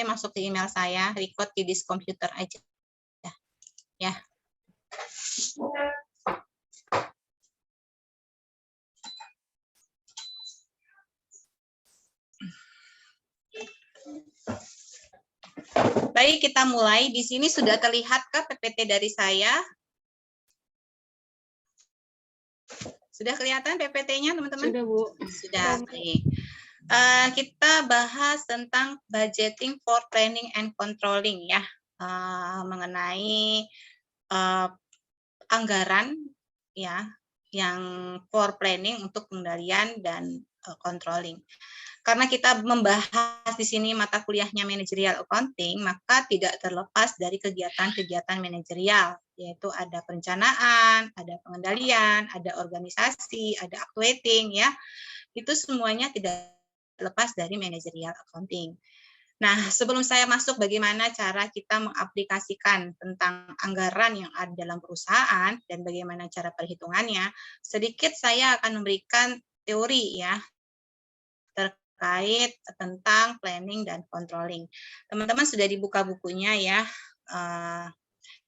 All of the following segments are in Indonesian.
masuk ke email saya, record di this computer aja. Ya. Baik, kita mulai. Di sini sudah terlihatkah PPT dari saya? Sudah kelihatan PPT-nya, teman-teman? Sudah, Bu. Sudah, baik. Kita bahas tentang budgeting for planning and controlling ya, mengenai anggaran ya, yang for planning untuk pengendalian dan controlling. Karena kita membahas di sini mata kuliahnya managerial accounting, maka tidak terlepas dari kegiatan-kegiatan manajerial, yaitu ada perencanaan, ada pengendalian, ada organisasi, ada actuating ya. Itu semuanya tidak lepas dari managerial accounting. Nah, sebelum saya masuk bagaimana cara kita mengaplikasikan tentang anggaran yang ada dalam perusahaan dan bagaimana cara perhitungannya, sedikit saya akan memberikan teori ya terkait tentang planning dan controlling. Teman-teman sudah dibuka bukunya ya.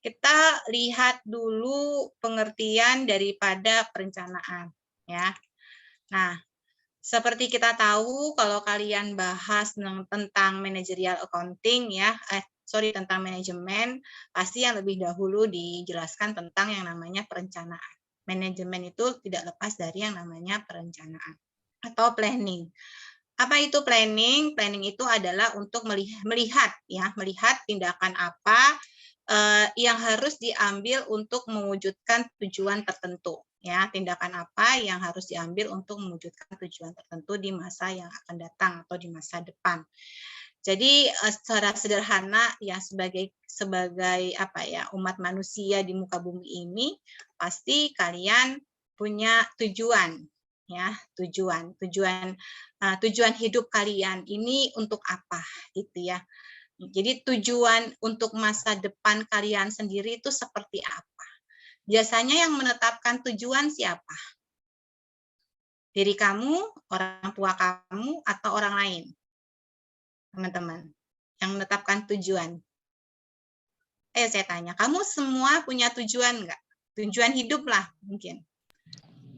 Kita lihat dulu pengertian daripada perencanaan ya. Nah, seperti kita tahu, kalau kalian bahas tentang managerial accounting ya, tentang manajemen, pasti yang lebih dahulu dijelaskan tentang yang namanya perencanaan. Manajemen itu tidak lepas dari yang namanya perencanaan atau planning. Apa itu planning? Planning itu adalah untuk melihat tindakan apa yang harus diambil untuk mewujudkan tujuan tertentu. Ya, tindakan apa yang harus diambil untuk mewujudkan tujuan tertentu di masa yang akan datang atau di masa depan. Jadi secara sederhana ya sebagai apa ya umat manusia di muka bumi ini pasti kalian punya tujuan ya, tujuan hidup kalian ini untuk apa gitu ya. Jadi tujuan untuk masa depan kalian sendiri itu seperti apa? Biasanya yang menetapkan tujuan siapa? Diri kamu, orang tua kamu, atau orang lain? Teman-teman, yang menetapkan tujuan. Saya tanya, kamu semua punya tujuan nggak? Tujuan hidup lah mungkin.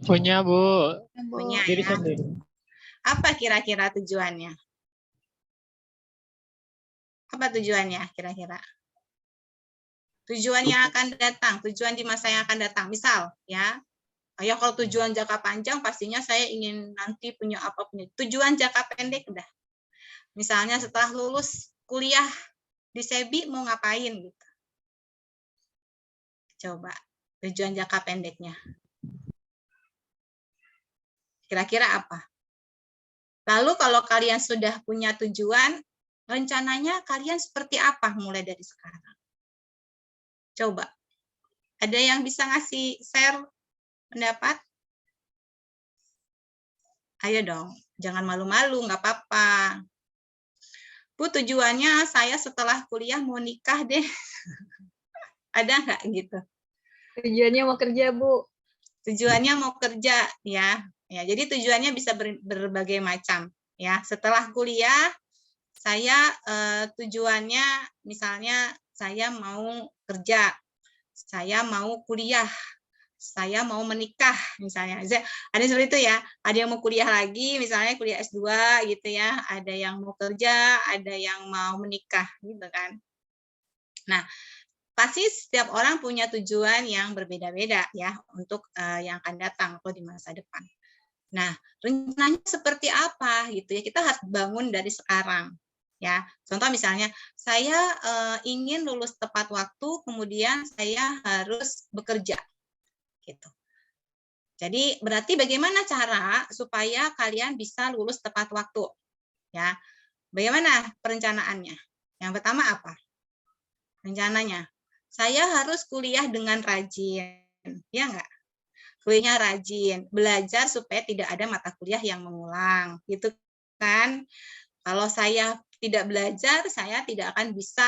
Punya, Bu. Punya Diri ya. sendiri. Apa kira-kira tujuannya? Apa tujuannya kira-kira? Tujuan yang akan datang, tujuan di masa yang akan datang. Misal, ya kalau tujuan jangka panjang pastinya saya ingin nanti punya apa punya. Tujuan jangka pendek udah. Misalnya setelah lulus kuliah di SEBI mau ngapain gitu. Coba tujuan jangka pendeknya. Kira-kira apa? Lalu kalau kalian sudah punya tujuan, rencananya kalian seperti apa mulai dari sekarang? Coba. Ada yang bisa ngasih share pendapat? Ayo dong, jangan malu-malu, nggak apa-apa. Bu, tujuannya saya setelah kuliah mau nikah deh. Ada nggak gitu? Tujuannya mau kerja, Bu. Tujuannya mau kerja, ya. Jadi tujuannya bisa berbagai macam. Ya, setelah kuliah, saya tujuannya misalnya saya mau kerja, saya mau kuliah, saya mau menikah misalnya. Ada seperti itu ya. Ada yang mau kuliah lagi, misalnya kuliah S2 gitu ya. Ada yang mau kerja, ada yang mau menikah gitu kan. Nah, pasti setiap orang punya tujuan yang berbeda-beda ya untuk yang akan datang atau di masa depan. Nah, rencananya seperti apa gitu ya? Kita harus bangun dari sekarang. Ya, contoh misalnya saya ingin lulus tepat waktu, kemudian saya harus bekerja, gitu. Jadi berarti bagaimana cara supaya kalian bisa lulus tepat waktu? Ya, bagaimana perencanaannya? Yang pertama apa? Rencananya, saya harus kuliah dengan rajin, ya enggak? Kuliahnya rajin, belajar supaya tidak ada mata kuliah yang mengulang, gitu kan? Kalau saya tidak belajar, saya tidak akan bisa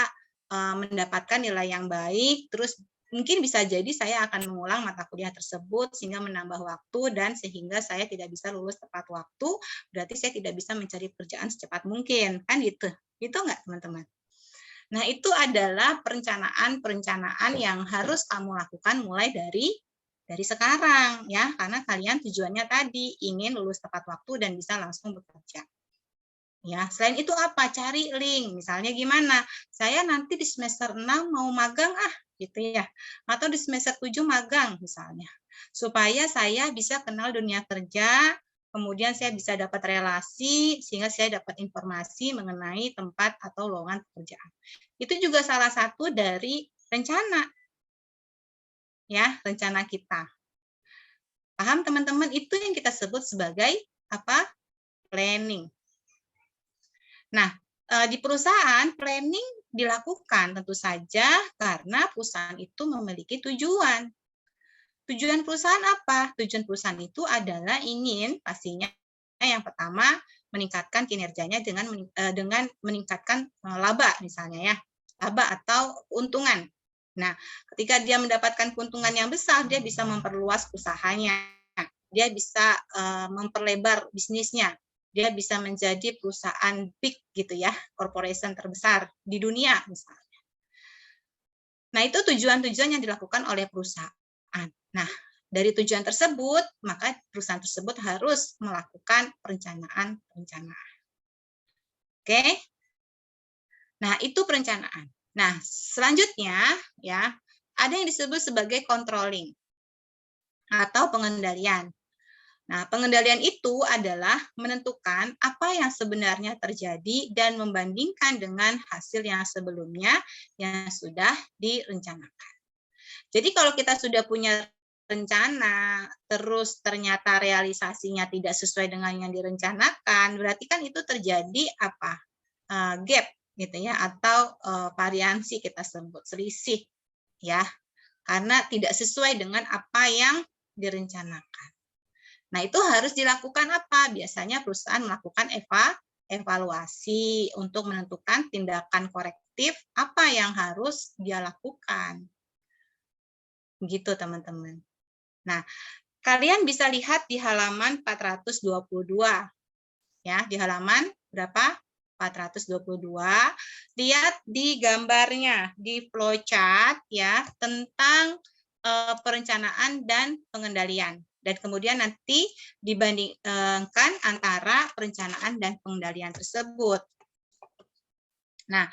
mendapatkan nilai yang baik, terus mungkin bisa jadi saya akan mengulang mata kuliah tersebut sehingga menambah waktu dan sehingga saya tidak bisa lulus tepat waktu, berarti saya tidak bisa mencari pekerjaan secepat mungkin, kan gitu. Itu enggak, teman-teman? Nah, itu adalah perencanaan-perencanaan yang harus kamu lakukan mulai dari sekarang ya, karena kalian tujuannya tadi ingin lulus tepat waktu dan bisa langsung bekerja. Ya, selain itu apa? Cari link. Misalnya gimana? Saya nanti di semester 6 mau magang gitu ya. Atau di semester 7 magang misalnya. Supaya saya bisa kenal dunia kerja, kemudian saya bisa dapat relasi sehingga saya dapat informasi mengenai tempat atau lowongan pekerjaan. Itu juga salah satu dari rencana. Ya, rencana kita. Paham teman-teman? Itu yang kita sebut sebagai apa? Planning. Nah, di perusahaan planning dilakukan tentu saja karena perusahaan itu memiliki tujuan. Tujuan perusahaan apa? Tujuan perusahaan itu adalah ingin pastinya yang pertama meningkatkan kinerjanya dengan meningkatkan laba misalnya ya, laba atau keuntungan. Nah, ketika dia mendapatkan keuntungan yang besar, dia bisa memperluas usahanya, dia bisa memperlebar bisnisnya. Dia bisa menjadi perusahaan big gitu ya, corporation terbesar di dunia misalnya. Nah, itu tujuan-tujuan yang dilakukan oleh perusahaan. Nah, dari tujuan tersebut, maka perusahaan tersebut harus melakukan perencanaan-perencanaan. Oke? Nah, itu perencanaan. Nah, selanjutnya ya, ada yang disebut sebagai controlling atau pengendalian. Nah, pengendalian itu adalah menentukan apa yang sebenarnya terjadi dan membandingkan dengan hasil yang sebelumnya yang sudah direncanakan. Jadi kalau kita sudah punya rencana, terus ternyata realisasinya tidak sesuai dengan yang direncanakan, berarti kan itu terjadi apa? Gap gitu ya, atau variansi kita sebut, selisih ya, karena tidak sesuai dengan apa yang direncanakan. Nah, itu harus dilakukan apa? Biasanya perusahaan melakukan evaluasi untuk menentukan tindakan korektif apa yang harus dia lakukan. Begitu, teman-teman. Nah, kalian bisa lihat di halaman 422. Ya, di halaman berapa? 422. Lihat di gambarnya, di flowchart ya, tentang perencanaan dan pengendalian. Dan kemudian nanti dibandingkan antara perencanaan dan pengendalian tersebut. Nah,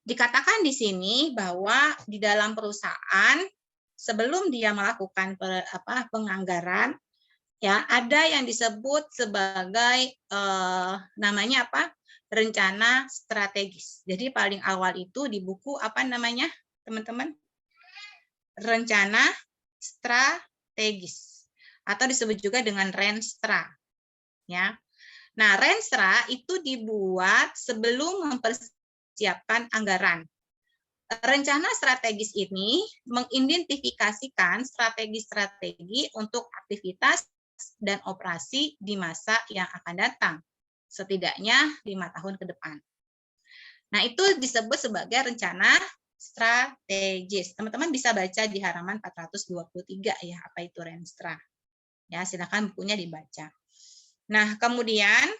dikatakan di sini bahwa di dalam perusahaan sebelum dia melakukan penganggaran, ya ada yang disebut sebagai namanya apa? Rencana strategis. Jadi paling awal itu di buku apa namanya, teman-teman? Rencana strategis. Atau disebut juga dengan Renstra. Ya. Nah, Renstra itu dibuat sebelum mempersiapkan anggaran. Rencana strategis ini mengidentifikasikan strategi-strategi untuk aktivitas dan operasi di masa yang akan datang, setidaknya 5 tahun ke depan. Nah, itu disebut sebagai rencana strategis. Teman-teman bisa baca di halaman 423 ya, apa itu Renstra. Ya, silakan bukunya dibaca. Nah, kemudian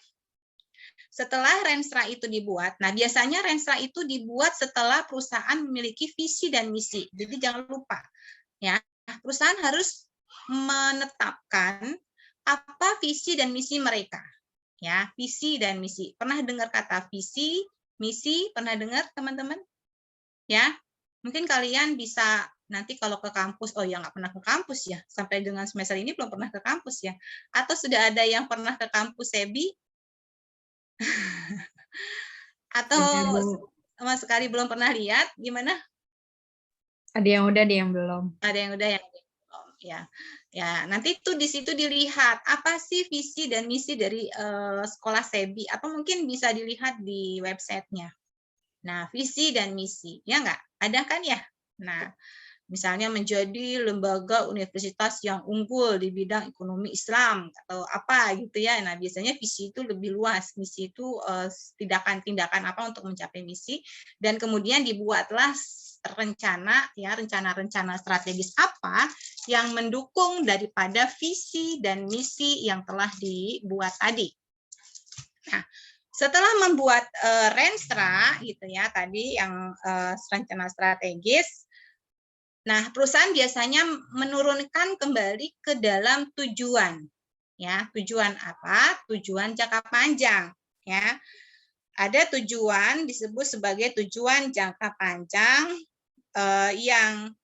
setelah Renstra itu dibuat, nah biasanya Renstra itu dibuat setelah perusahaan memiliki visi dan misi. Jadi jangan lupa, ya perusahaan harus menetapkan apa visi dan misi mereka. Ya, visi dan misi. Pernah dengar kata visi, misi? Pernah dengar teman-teman? Ya, mungkin kalian bisa nanti kalau ke kampus, oh ya nggak pernah ke kampus ya, sampai dengan semester ini belum pernah ke kampus ya, atau sudah ada yang pernah ke kampus Sebi, atau sama sekali belum pernah lihat, gimana? Ada yang udah, ada yang belum. Ada yang udah, yang belum, ya. Ya, nanti tuh di situ dilihat apa sih visi dan misi dari sekolah Sebi, atau mungkin bisa dilihat di websitenya. Nah, visi dan misi, ya nggak? Ada kan ya? Nah, misalnya menjadi lembaga universitas yang unggul di bidang ekonomi Islam atau apa gitu ya. Nah, biasanya visi itu lebih luas. Misi itu tindakan-tindakan apa untuk mencapai misi, dan kemudian dibuatlah rencana ya, rencana-rencana strategis apa yang mendukung daripada visi dan misi yang telah dibuat tadi. Nah, setelah membuat Renstra gitu ya tadi yang rencana strategis, nah, perusahaan biasanya menurunkan kembali ke dalam tujuan. Ya, tujuan apa? Tujuan jangka panjang, ya. Ada tujuan disebut sebagai tujuan jangka panjang yang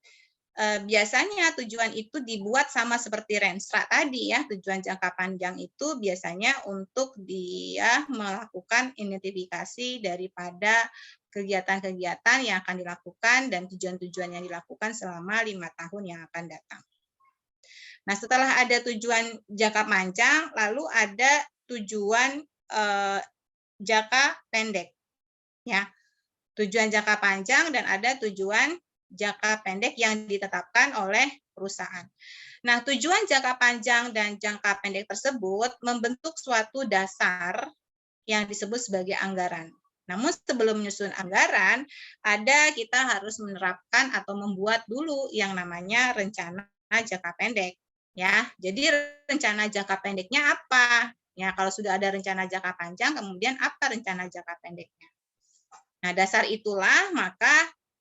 biasanya tujuan itu dibuat sama seperti Renstra tadi ya. Tujuan jangka panjang itu biasanya untuk dia melakukan identifikasi daripada kegiatan-kegiatan yang akan dilakukan dan tujuan-tujuan yang dilakukan selama 5 tahun yang akan datang. Nah, setelah ada tujuan jangka panjang, lalu ada tujuan jangka pendek. Ya. Tujuan jangka panjang dan ada tujuan jangka pendek yang ditetapkan oleh perusahaan. Nah, tujuan jangka panjang dan jangka pendek tersebut membentuk suatu dasar yang disebut sebagai anggaran. Namun sebelum menyusun anggaran, kita harus menerapkan atau membuat dulu yang namanya rencana jangka pendek. Ya, jadi rencana jangka pendeknya apa? Ya, kalau sudah ada rencana jangka panjang, kemudian apa rencana jangka pendeknya? Nah, dasar itulah maka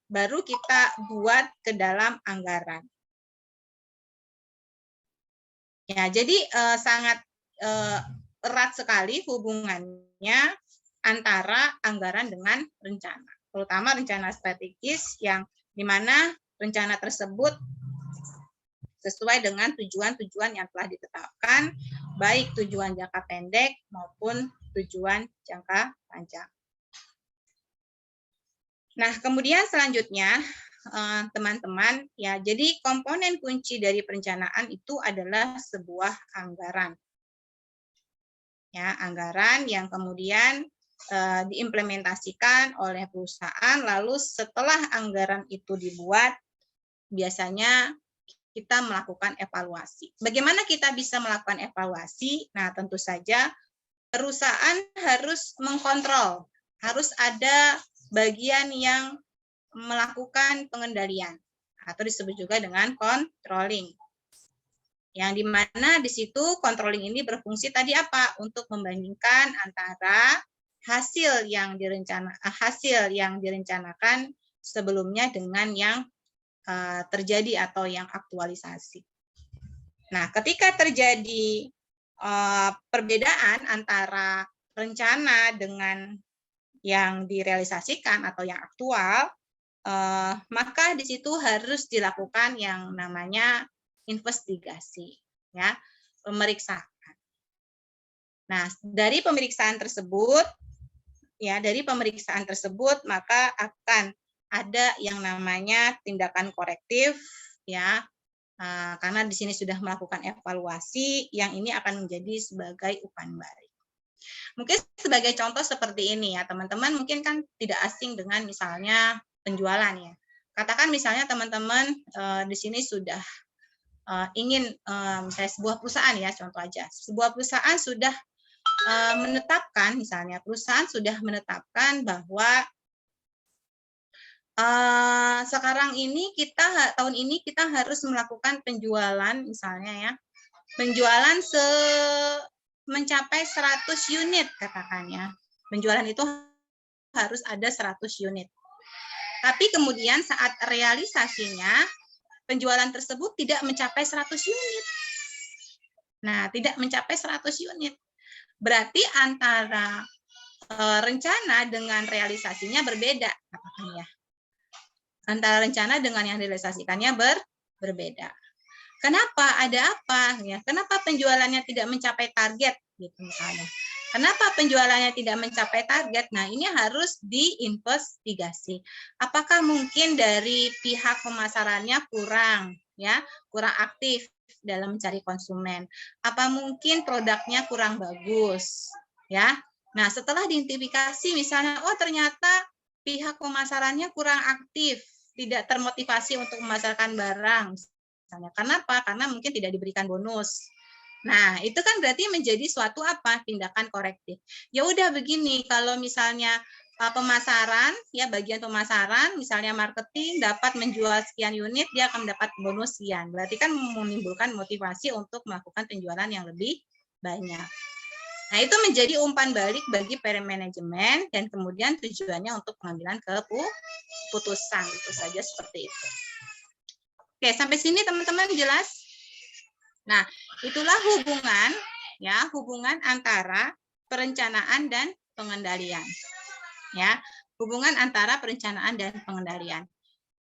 baru kita buat ke dalam anggaran. Ya, jadi sangat erat sekali hubungannya antara anggaran dengan rencana, terutama rencana strategis yang di mana rencana tersebut sesuai dengan tujuan-tujuan yang telah ditetapkan, baik tujuan jangka pendek maupun tujuan jangka panjang. Nah, kemudian selanjutnya teman-teman ya, jadi komponen kunci dari perencanaan itu adalah sebuah anggaran. Ya, anggaran yang kemudian diimplementasikan oleh perusahaan, lalu setelah anggaran itu dibuat, biasanya kita melakukan evaluasi. Bagaimana kita bisa melakukan evaluasi? Nah, tentu saja perusahaan harus mengkontrol, harus ada bagian yang melakukan pengendalian atau disebut juga dengan controlling. Yang dimana di situ controlling ini berfungsi tadi apa? Untuk membandingkan antara hasil yang direncanakan sebelumnya dengan yang terjadi atau yang aktualisasi. Nah, ketika terjadi perbedaan antara rencana dengan yang direalisasikan atau yang aktual, maka di situ harus dilakukan yang namanya investigasi, ya, pemeriksaan. Nah, dari pemeriksaan tersebut, maka akan ada yang namanya tindakan korektif, ya, karena di sini sudah melakukan evaluasi, yang ini akan menjadi sebagai umpan balik. Mungkin sebagai contoh seperti ini ya, teman-teman mungkin kan tidak asing dengan misalnya penjualan ya. Katakan misalnya teman-teman di sini sudah ingin misalnya sebuah perusahaan ya, contoh aja. Sebuah perusahaan sudah menetapkan, misalnya perusahaan sudah menetapkan bahwa sekarang ini tahun ini kita harus melakukan penjualan misalnya ya. Penjualan mencapai 100 unit katakan ya. Penjualan itu harus ada 100 unit. Tapi kemudian saat realisasinya penjualan tersebut tidak mencapai 100 unit. Nah, tidak mencapai 100 unit. Berarti antara rencana dengan realisasinya berbeda katakan ya. Antara rencana dengan yang direalisasikannya berbeda. Kenapa? Ada apa? Ya, kenapa penjualannya tidak mencapai target? Gitu misalnya. Kenapa penjualannya tidak mencapai target? Nah, ini harus diinvestigasi. Apakah mungkin dari pihak pemasarannya kurang aktif dalam mencari konsumen? Apa mungkin produknya kurang bagus? Ya. Nah, setelah diidentifikasi misalnya, oh ternyata pihak pemasarannya kurang aktif. tidak termotivasi untuk memasarkan barang. Misalnya, kenapa? Karena mungkin tidak diberikan bonus. Nah, itu kan berarti menjadi suatu apa? Tindakan korektif. Ya udah begini, kalau misalnya pemasaran, ya bagian pemasaran, misalnya marketing dapat menjual sekian unit, dia akan mendapat bonus sekian. Berarti kan menimbulkan motivasi untuk melakukan penjualan yang lebih banyak. Nah, itu menjadi umpan balik bagi manajemen dan kemudian tujuannya untuk pengambilan keputusan. Itu saja seperti itu. Oke, sampai sini teman-teman jelas? Nah, itulah hubungan antara perencanaan dan pengendalian. Ya, hubungan antara perencanaan dan pengendalian.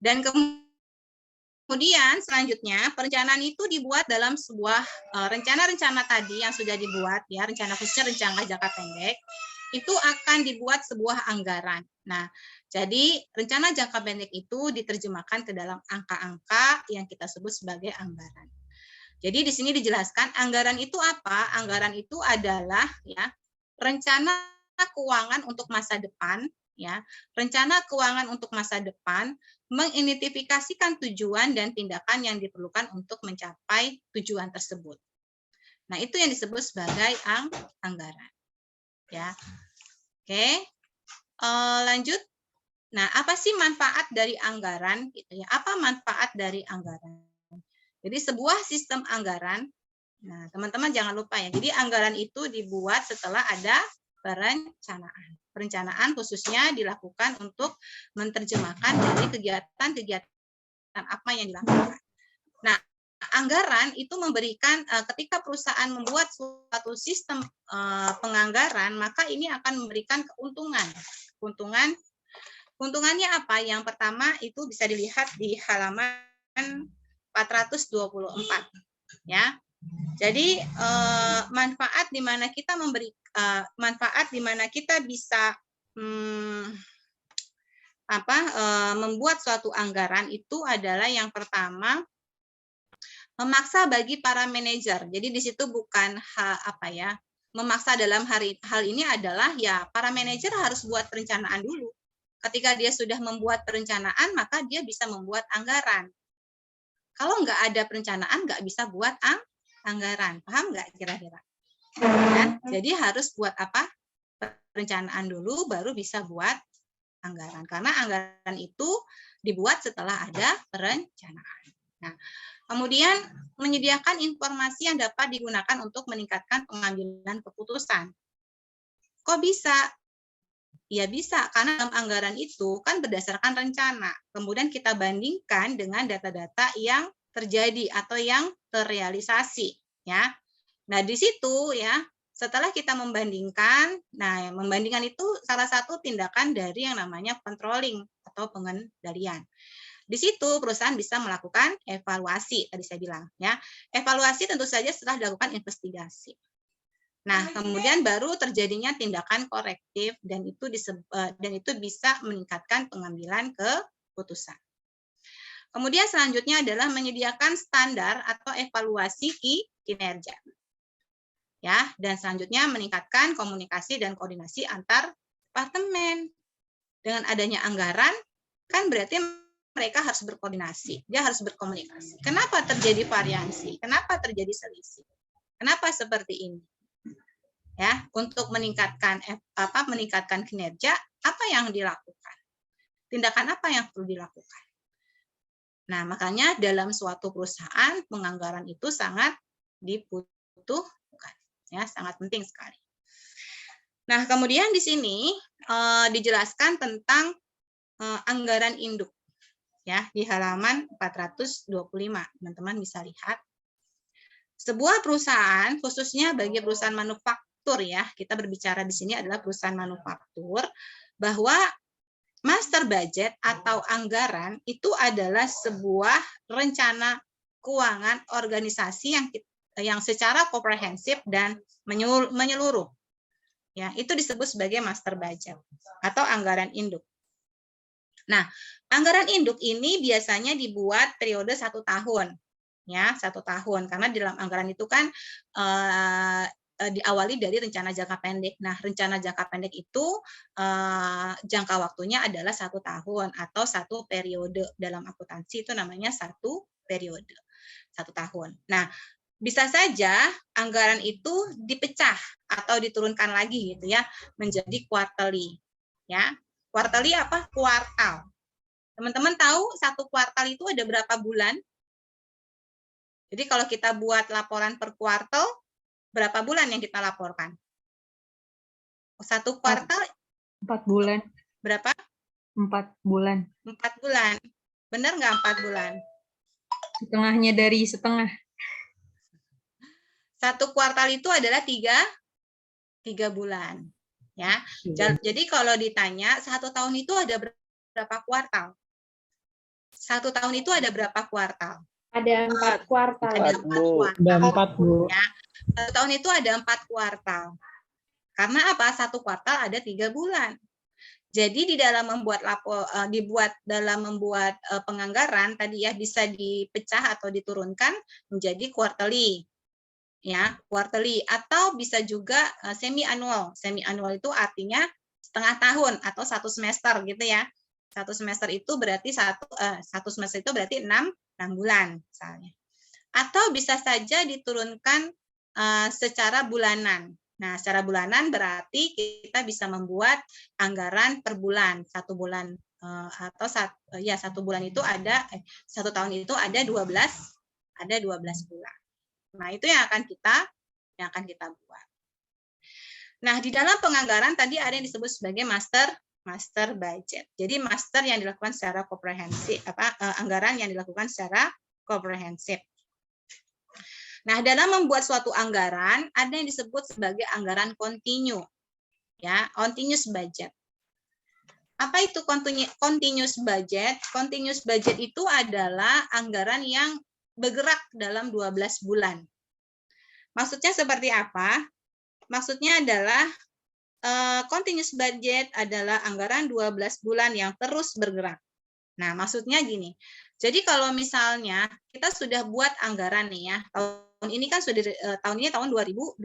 Dan kemudian selanjutnya perencanaan itu dibuat dalam sebuah rencana-rencana tadi yang sudah dibuat, ya, rencana khususnya rencana jangka pendek itu akan dibuat sebuah anggaran. Nah, jadi rencana jangka pendek itu diterjemahkan ke dalam angka-angka yang kita sebut sebagai anggaran. Jadi di sini dijelaskan anggaran itu apa? Anggaran itu adalah ya rencana keuangan untuk masa depan, ya. Rencana keuangan untuk masa depan mengidentifikasikan tujuan dan tindakan yang diperlukan untuk mencapai tujuan tersebut. Nah, itu yang disebut sebagai anggaran. Ya. Oke. Lanjut. Nah, apa sih manfaat dari anggaran gitu ya? Apa manfaat dari anggaran? Jadi sebuah sistem anggaran, nah teman-teman jangan lupa ya, jadi anggaran itu dibuat setelah ada perencanaan. Perencanaan khususnya dilakukan untuk menerjemahkan dari kegiatan-kegiatan apa yang dilakukan. Nah, anggaran itu memberikan, ketika perusahaan membuat suatu sistem penganggaran, maka ini akan memberikan keuntungan. Keuntungannya apa? Yang pertama itu bisa dilihat di halaman 424 ya. Jadi manfaat di mana kita bisa membuat suatu anggaran itu adalah yang pertama memaksa bagi para manajer. Jadi di situ bukan memaksa dalam hal ini adalah ya para manajer harus buat perencanaan dulu. Ketika dia sudah membuat perencanaan, maka dia bisa membuat anggaran. Kalau nggak ada perencanaan, nggak bisa buat anggaran. Paham nggak kira-kira? Ya, jadi harus buat apa? Perencanaan dulu, baru bisa buat anggaran. Karena anggaran itu dibuat setelah ada perencanaan. Nah, kemudian menyediakan informasi yang dapat digunakan untuk meningkatkan pengambilan keputusan. Kok bisa? Ya bisa, karena dalam anggaran itu kan berdasarkan rencana. Kemudian kita bandingkan dengan data-data yang terjadi atau yang terrealisasi, ya. Nah, di situ ya, setelah kita membandingkan, nah membandingkan itu salah satu tindakan dari yang namanya controlling atau pengendalian. Di situ perusahaan bisa melakukan evaluasi, tadi saya bilang, ya. Evaluasi tentu saja setelah dilakukan investigasi. Nah, kemudian baru terjadinya tindakan korektif dan itu bisa meningkatkan pengambilan keputusan. Kemudian selanjutnya adalah menyediakan standar atau evaluasi kinerja. Ya, dan selanjutnya meningkatkan komunikasi dan koordinasi antar departemen. Dengan adanya anggaran kan berarti mereka harus berkoordinasi, dia harus berkomunikasi. Kenapa terjadi variasi? Kenapa terjadi selisih? Kenapa seperti ini? Ya, untuk meningkatkan kinerja, apa yang dilakukan? Tindakan apa yang perlu dilakukan? Nah, makanya dalam suatu perusahaan penganggaran itu sangat dibutuhkan, ya, sangat penting sekali. Nah, kemudian di sini dijelaskan tentang anggaran induk, ya, di halaman 425, teman-teman bisa lihat. Sebuah perusahaan, khususnya bagi perusahaan manufaktur, ya, kita berbicara di sini adalah perusahaan manufaktur, bahwa master budget atau anggaran itu adalah sebuah rencana keuangan organisasi yang secara komprehensif dan menyeluruh. Ya, itu disebut sebagai master budget atau anggaran induk. Nah, anggaran induk ini biasanya dibuat periode 1 tahun. Ya, 1 tahun, karena di dalam anggaran itu kan diawali dari rencana jangka pendek. Nah, rencana jangka pendek itu jangka waktunya adalah 1 tahun atau 1 periode. Dalam akuntansi itu namanya 1 periode, 1 tahun. Nah, bisa saja anggaran itu dipecah atau diturunkan lagi gitu ya menjadi quarterly. Ya, quarterly apa? Kuartal. Teman-teman tahu 1 kuartal itu ada berapa bulan? Jadi kalau kita buat laporan per kuartal, berapa bulan yang kita laporkan? 1 kuartal 4 bulan. berapa? 4 bulan. 4 bulan. Benar nggak 4 bulan? Setengahnya dari setengah. 1 kuartal itu adalah 3 bulan. Ya. Jadi kalau ditanya 1 tahun itu ada berapa kuartal? 1 tahun itu ada berapa kuartal? Ada 4 kuartal. Ada 4 kuartal. Ada 4, Bu. Ya. 1 tahun itu ada 4 kuartal. Karena apa? 1 kuartal ada 3 bulan. Jadi di dalam membuat penganggaran tadi ya bisa dipecah atau diturunkan menjadi quarterly. Ya, quarterly atau bisa juga semi annual. Semi annual itu artinya setengah tahun atau 1 semester gitu ya. 1 semester itu berarti 1 semester itu berarti 6 bulan misalnya. Atau bisa saja diturunkan secara bulanan. Nah, secara bulanan berarti kita bisa membuat anggaran per bulan, 1 bulan atau 1 bulan itu ada 1 tahun itu ada 12 bulan. Nah, itu yang akan kita buat. Nah, di dalam penganggaran tadi ada yang disebut sebagai master budget. Jadi master yang dilakukan secara komprehensif, anggaran yang dilakukan secara komprehensif. Nah, dalam membuat suatu anggaran ada yang disebut sebagai anggaran kontinu. Ya, continuous budget. Apa itu continuous budget? Continuous budget itu adalah anggaran yang bergerak dalam 12 bulan. Maksudnya seperti apa? Maksudnya adalah continuous budget adalah anggaran 12 bulan yang terus bergerak. Nah, maksudnya gini. Jadi kalau misalnya kita sudah buat anggaran nih ya, tahun ini kan sudah tahun 2022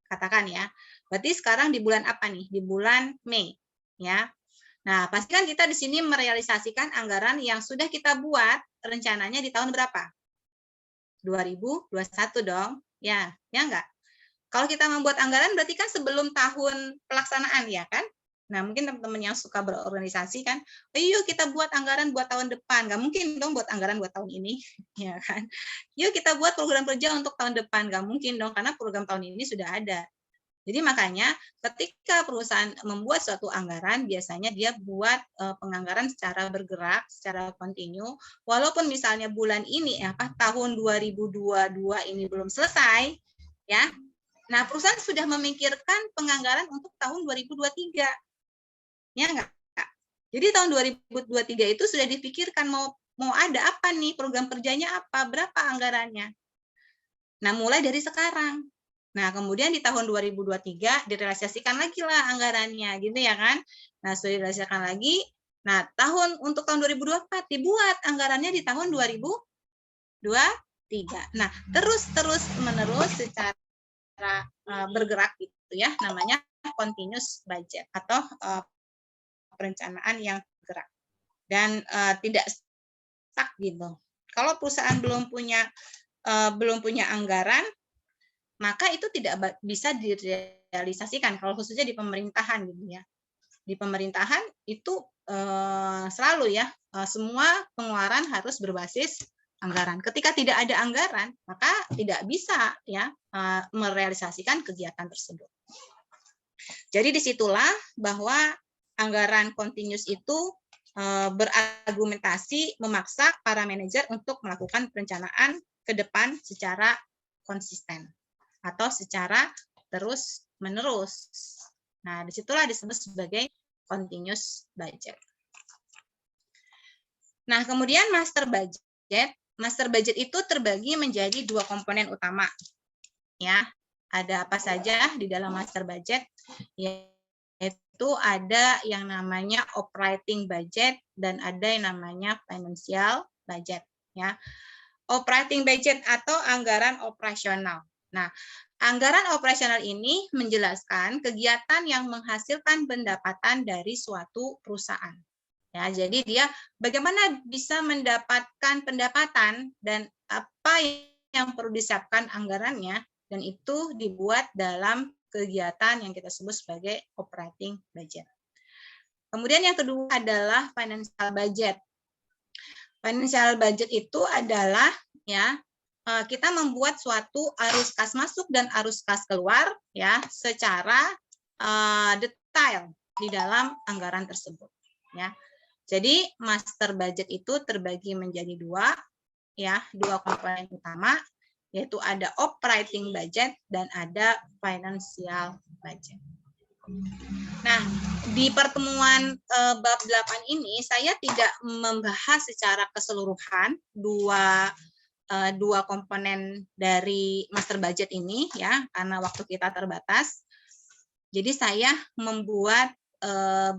katakan ya. Berarti sekarang di bulan apa nih? Di bulan Mei ya. Nah, pastikan kita di sini merealisasikan anggaran yang sudah kita buat rencananya di tahun berapa? 2021 dong. Ya enggak? Kalau kita membuat anggaran berarti kan sebelum tahun pelaksanaan ya kan? Nah, mungkin teman-teman yang suka berorganisasi kan, yuk kita buat anggaran buat tahun depan. Nggak mungkin dong buat anggaran buat tahun ini, ya kan? Yuk kita buat program kerja untuk tahun depan. Nggak mungkin dong, karena program tahun ini sudah ada. Jadi makanya ketika perusahaan membuat suatu anggaran, biasanya dia buat penganggaran secara bergerak, secara kontinu. Walaupun misalnya bulan ini, tahun 2022 ini belum selesai, ya. Nah, perusahaan sudah memikirkan penganggaran untuk tahun 2023. Ya enggak? Jadi tahun 2023 itu sudah dipikirkan mau ada apa nih, program kerjanya apa, berapa anggarannya. Nah, mulai dari sekarang. Nah, kemudian di tahun 2023 direalisasikan lagi lah anggarannya, gitu ya kan? Nah, sudah direalisasikan lagi. Nah, untuk tahun 2024 dibuat anggarannya di tahun 2023. Nah, terus menerus secara bergerak gitu ya, namanya continuous budget atau perencanaan yang bergerak dan tidak stuck gitu. Kalau perusahaan belum punya anggaran, maka itu tidak bisa direalisasikan. Kalau khususnya di pemerintahan gitu ya. Di pemerintahan itu selalu ya semua pengeluaran harus berbasis anggaran. Ketika tidak ada anggaran, maka tidak bisa ya merealisasikan kegiatan tersebut. Jadi disitulah bahwa anggaran continuous itu berargumentasi memaksa para manajer untuk melakukan perencanaan ke depan secara konsisten atau secara terus-menerus. Nah, disitulah disebut sebagai continuous budget. Nah, kemudian master budget. Master budget itu terbagi menjadi 2 komponen utama. Ya, ada apa saja di dalam master budget? Yaitu ada yang namanya operating budget dan ada yang namanya financial budget. Ya, operating budget atau anggaran operasional. Nah, Anggaran operasional ini menjelaskan kegiatan yang menghasilkan pendapatan dari suatu perusahaan. Ya, jadi dia bagaimana bisa mendapatkan pendapatan dan apa yang perlu disiapkan anggarannya, dan itu dibuat dalam kegiatan yang kita sebut sebagai operating budget. Kemudian yang kedua adalah financial budget. Financial budget itu adalah ya kita membuat suatu arus kas masuk dan arus kas keluar ya secara detail di dalam anggaran tersebut ya. Jadi master budget itu terbagi menjadi dua komponen utama, yaitu ada operating budget dan ada financial budget. Nah, di pertemuan bab 8 ini saya tidak membahas secara keseluruhan dua komponen dari master budget ini ya, karena waktu kita terbatas. Jadi saya membuat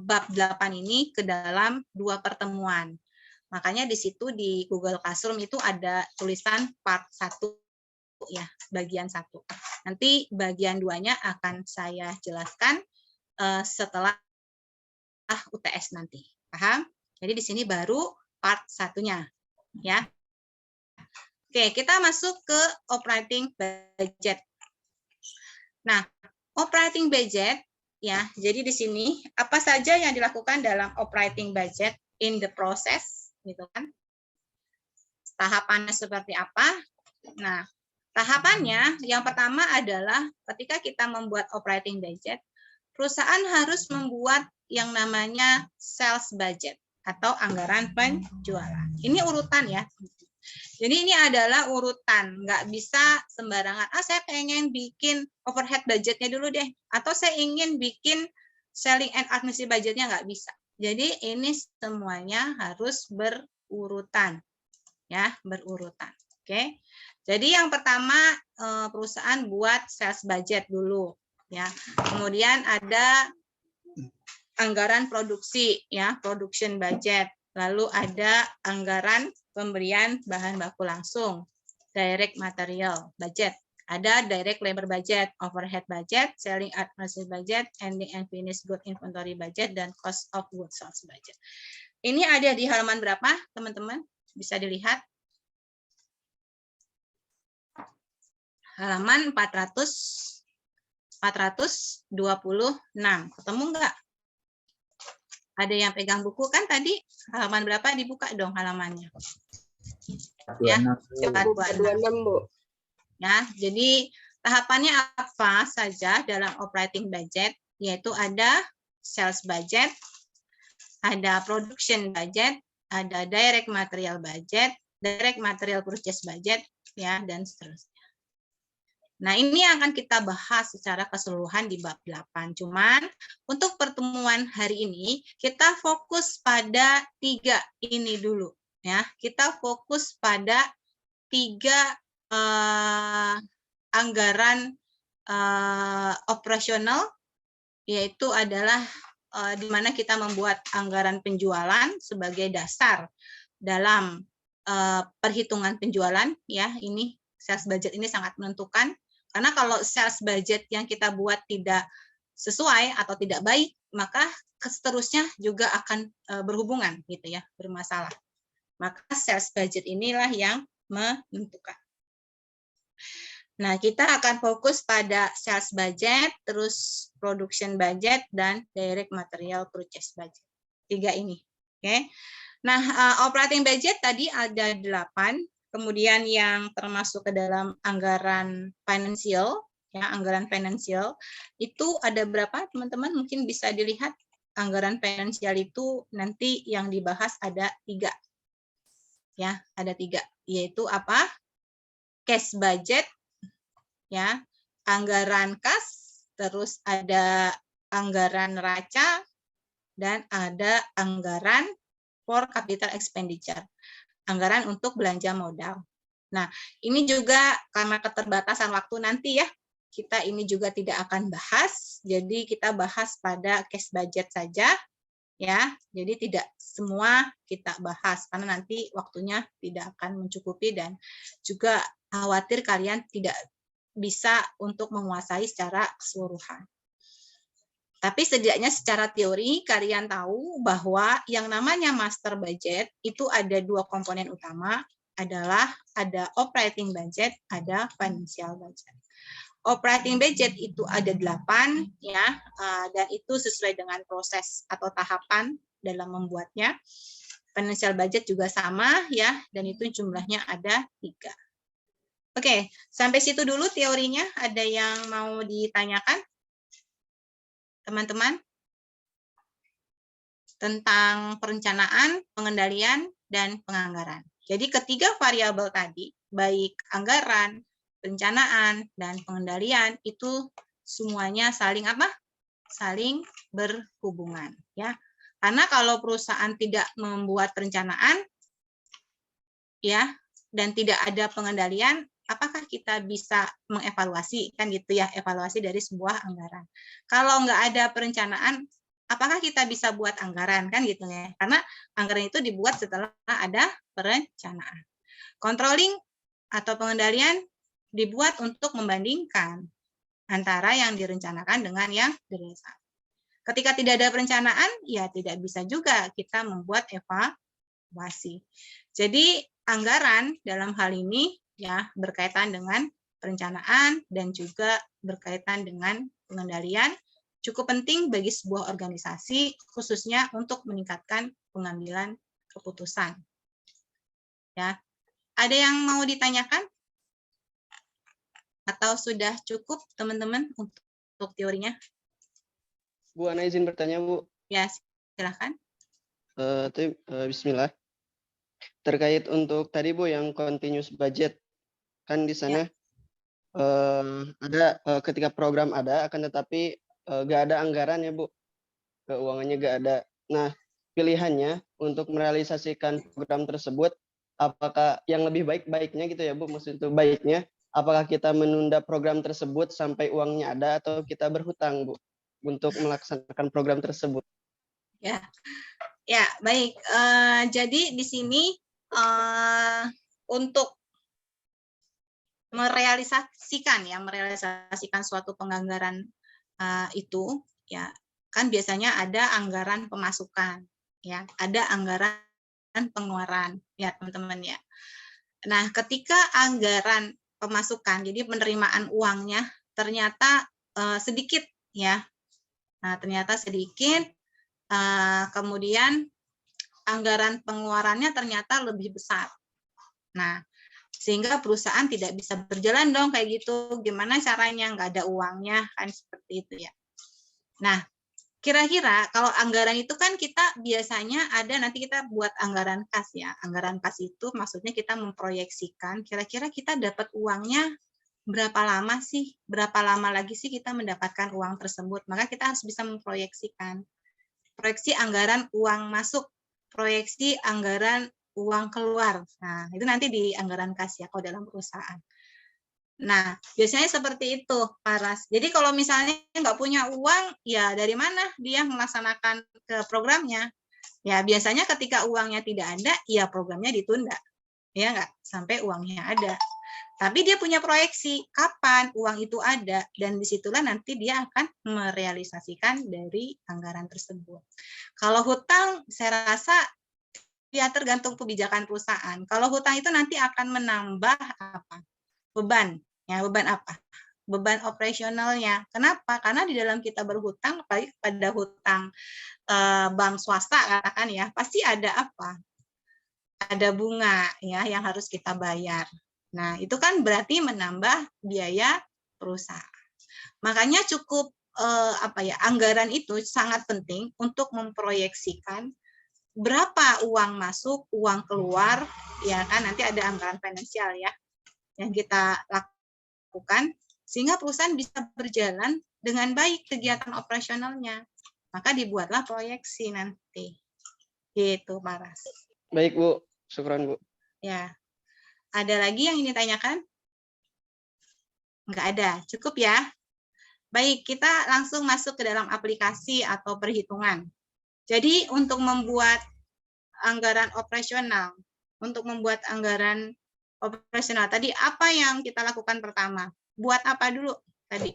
bab 8 ini ke dalam 2 pertemuan. Makanya di situ di Google Classroom itu ada tulisan part 1 ya, bagian 1. Nanti bagian 2-nya akan saya jelaskan setelah UTS nanti. Paham? Jadi di sini baru part 1-nya ya. Oke, kita masuk ke operating budget. Nah, operating budget ya, jadi di sini apa saja yang dilakukan dalam operating budget in the process gitu kan. Tahapannya seperti apa? Nah, tahapannya yang pertama adalah ketika kita membuat operating budget, perusahaan harus membuat yang namanya sales budget atau anggaran penjualan. Ini urutan ya. Jadi ini adalah urutan, nggak bisa sembarangan. Saya pengen bikin overhead budgetnya dulu deh, atau saya ingin bikin selling and administration budgetnya, nggak bisa. Jadi ini semuanya harus berurutan, ya, berurutan. Oke. Jadi yang pertama perusahaan buat sales budget dulu, ya. Kemudian ada anggaran produksi, ya, production budget. Lalu ada anggaran pemberian bahan baku langsung, direct material budget. Ada direct labor budget, overhead budget, selling administration budget, ending and finished good inventory budget, dan cost of goods sold budget. Ini ada di halaman berapa, teman-teman? Bisa dilihat. Halaman 426. Ketemu nggak? Ada yang pegang buku kan tadi? Halaman berapa? Dibuka dong halamannya. Ya, 426, Bu. Ya, jadi tahapannya apa saja dalam operating budget? Yaitu ada sales budget, ada production budget, ada direct material budget, direct material purchase budget, ya, dan seterusnya. Nah, ini akan kita bahas secara keseluruhan di bab 8. Cuman untuk pertemuan hari ini kita fokus pada 3 ini dulu, ya. Kita fokus pada 3 anggaran operasional, yaitu adalah di mana kita membuat anggaran penjualan sebagai dasar dalam perhitungan penjualan, ya. Ini sales budget ini sangat menentukan. Karena kalau sales budget yang kita buat tidak sesuai atau tidak baik, maka seterusnya juga akan berhubungan gitu ya, bermasalah. Maka sales budget inilah yang menentukan. Nah, kita akan fokus pada sales budget, terus production budget, dan direct material purchase budget. 3 ini. Oke. Nah, operating budget tadi ada 8. Kemudian yang termasuk ke dalam anggaran finansial, ya, anggaran finansial itu ada berapa, teman-teman? Mungkin bisa dilihat anggaran finansial itu nanti yang dibahas ada 3, ya, ada 3, yaitu apa? Cash budget, ya, anggaran kas, terus ada anggaran neraca, dan ada anggaran for capital expenditure. Anggaran untuk belanja modal. Nah, ini juga karena keterbatasan waktu nanti ya, kita ini juga tidak akan bahas, jadi kita bahas pada cash budget saja, ya. Jadi tidak semua kita bahas, karena nanti waktunya tidak akan mencukupi, dan juga khawatir kalian tidak bisa untuk menguasai secara keseluruhan. Tapi setidaknya secara teori kalian tahu bahwa yang namanya master budget itu ada 2 komponen utama, adalah ada operating budget, ada financial budget. Operating budget itu ada 8 ya, dan itu sesuai dengan proses atau tahapan dalam membuatnya. Financial budget juga sama ya, dan itu jumlahnya ada 3. Oke, sampai situ dulu teorinya. Ada yang mau ditanyakan? Teman-teman? Tentang perencanaan, pengendalian, dan penganggaran. Jadi ketiga variabel tadi, baik anggaran, perencanaan, dan pengendalian, itu semuanya saling apa? Saling berhubungan. Ya. Karena kalau perusahaan tidak membuat perencanaan, ya, dan tidak ada pengendalian, apakah kita bisa mengevaluasi, kan gitu ya, evaluasi dari sebuah anggaran. Kalau nggak ada perencanaan, apakah kita bisa buat anggaran, kan gitu ya. Karena anggaran itu dibuat setelah ada perencanaan. Controlling atau pengendalian dibuat untuk membandingkan antara yang direncanakan dengan yang direalisasikan. Ketika tidak ada perencanaan, ya tidak bisa juga kita membuat evaluasi. Jadi anggaran dalam hal ini ya berkaitan dengan perencanaan dan juga berkaitan dengan pengendalian, cukup penting bagi sebuah organisasi khususnya untuk meningkatkan pengambilan keputusan. Ya. Ada yang mau ditanyakan? Atau sudah cukup teman-teman untuk teorinya? Bu, Ana izin bertanya, Bu. Ya, silakan. Bismillah. Terkait untuk tadi, Bu, yang continuous budget, kan di sana ada ketika program ada, akan tetapi nggak ada anggaran ya, Bu. Keuangannya nggak ada. Nah, pilihannya untuk merealisasikan program tersebut, apakah yang lebih baiknya gitu ya, Bu, maksud itu baiknya, apakah kita menunda program tersebut sampai uangnya ada atau kita berhutang, Bu, untuk melaksanakan program tersebut? Ya, ya baik. Jadi di sini untuk merealisasikan suatu penganggaran itu, ya kan biasanya ada anggaran pemasukan, ya ada anggaran pengeluaran, ya teman-teman ya. Nah, ketika anggaran pemasukan, jadi penerimaan uangnya ternyata sedikit, ya. Nah, ternyata sedikit. Kemudian anggaran pengeluarannya ternyata lebih besar. Nah, sehingga perusahaan tidak bisa berjalan dong kayak gitu. Gimana caranya? Nggak ada uangnya, kan seperti itu ya. Nah, kira-kira kalau anggaran itu kan kita biasanya ada, nanti kita buat anggaran kas ya. Anggaran kas itu maksudnya kita memproyeksikan kira-kira kita dapat uangnya berapa lama sih? Berapa lama lagi sih kita mendapatkan uang tersebut? Maka kita harus bisa memproyeksikan. Proyeksi anggaran uang masuk, proyeksi anggaran uang keluar. Nah, itu nanti di anggaran kas ya, kalau dalam perusahaan. Nah, biasanya seperti itu, Paras. Jadi kalau misalnya nggak punya uang, ya dari mana dia melaksanakan ke programnya? Ya, biasanya ketika uangnya tidak ada, ya programnya ditunda. Ya nggak? Sampai uangnya ada. Tapi dia punya proyeksi kapan uang itu ada, dan disitulah nanti dia akan merealisasikan dari anggaran tersebut. Kalau hutang, saya rasa ya tergantung kebijakan perusahaan. Kalau hutang itu nanti akan menambah apa? Beban. Ya, beban apa? Beban operasionalnya. Kenapa? Karena di dalam kita berhutang, apalagi pada hutang bank swasta katakan ya, pasti ada apa? Ada bunga ya yang harus kita bayar. Nah, itu kan berarti menambah biaya perusahaan. Makanya cukup anggaran itu sangat penting untuk memproyeksikan berapa uang masuk, uang keluar, ya kan nanti ada anggaran finansial ya yang kita lakukan sehingga perusahaan bisa berjalan dengan baik kegiatan operasionalnya. Maka dibuatlah proyeksi nanti. Gitu, Paras. Baik, Bu. Syukran, Bu. Ya. Ada lagi yang ingin ditanyakan? Enggak ada, cukup ya. Baik, kita langsung masuk ke dalam aplikasi atau perhitungan. Jadi untuk membuat anggaran operasional, tadi apa yang kita lakukan pertama? buat apa dulu tadi?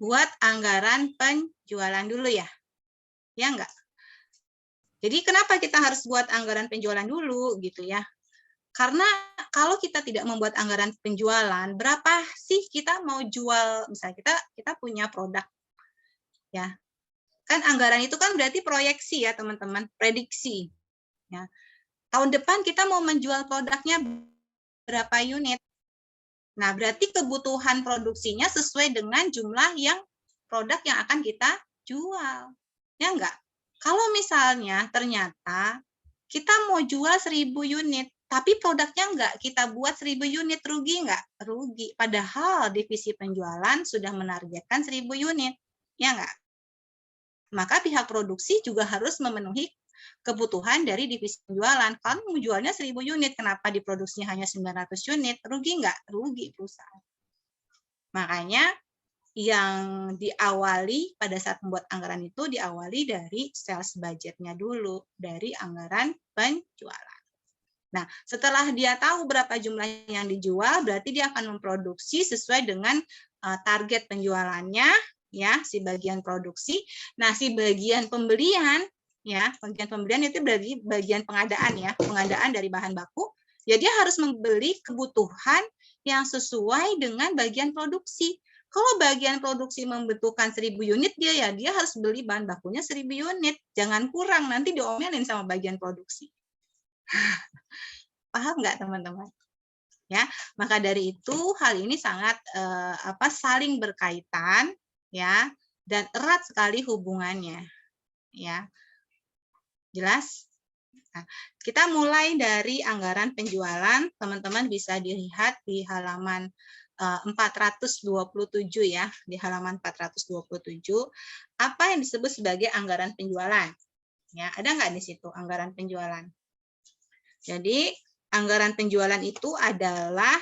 Buat anggaran penjualan dulu ya. Ya enggak? Jadi kenapa kita harus buat anggaran penjualan dulu gitu ya? Karena kalau kita tidak membuat anggaran penjualan, berapa sih kita mau jual? Misalnya kita punya produk ya. Kan anggaran itu kan berarti proyeksi ya, teman-teman, prediksi. Ya. Tahun depan kita mau menjual produknya berapa unit? Nah, berarti kebutuhan produksinya sesuai dengan jumlah yang produk yang akan kita jual. Ya enggak? Kalau misalnya ternyata kita mau jual 1.000 unit, tapi produknya enggak kita buat 1.000 unit, rugi enggak? Rugi. Padahal divisi penjualan sudah menargetkan 1.000 unit. Ya enggak? Maka pihak produksi juga harus memenuhi kebutuhan dari divisi penjualan. Kalau menjualnya 1.000 unit, kenapa diproduksinya hanya 900 unit? Rugi enggak? Rugi perusahaan. Makanya yang diawali pada saat membuat anggaran itu diawali dari sales budgetnya dulu, dari anggaran penjualan. Nah, setelah dia tahu berapa jumlah yang dijual, berarti dia akan memproduksi sesuai dengan target penjualannya, ya, si bagian produksi. Nah, si bagian pembelian, ya, bagian pembelian itu berarti bagian pengadaan ya, pengadaan dari bahan baku. Ya, dia harus membeli kebutuhan yang sesuai dengan bagian produksi. Kalau bagian produksi membutuhkan 1.000 unit, dia harus beli bahan bakunya 1.000 unit. Jangan kurang, nanti diomelin sama bagian produksi. Paham nggak, teman-teman? Ya, maka dari itu hal ini sangat saling berkaitan, ya, dan erat sekali hubungannya, ya. Jelas? Nah, kita mulai dari anggaran penjualan, teman-teman bisa dilihat di halaman 427 ya, di halaman 427, apa yang disebut sebagai anggaran penjualan. Ya, ada nggak di situ anggaran penjualan? Jadi, anggaran penjualan itu adalah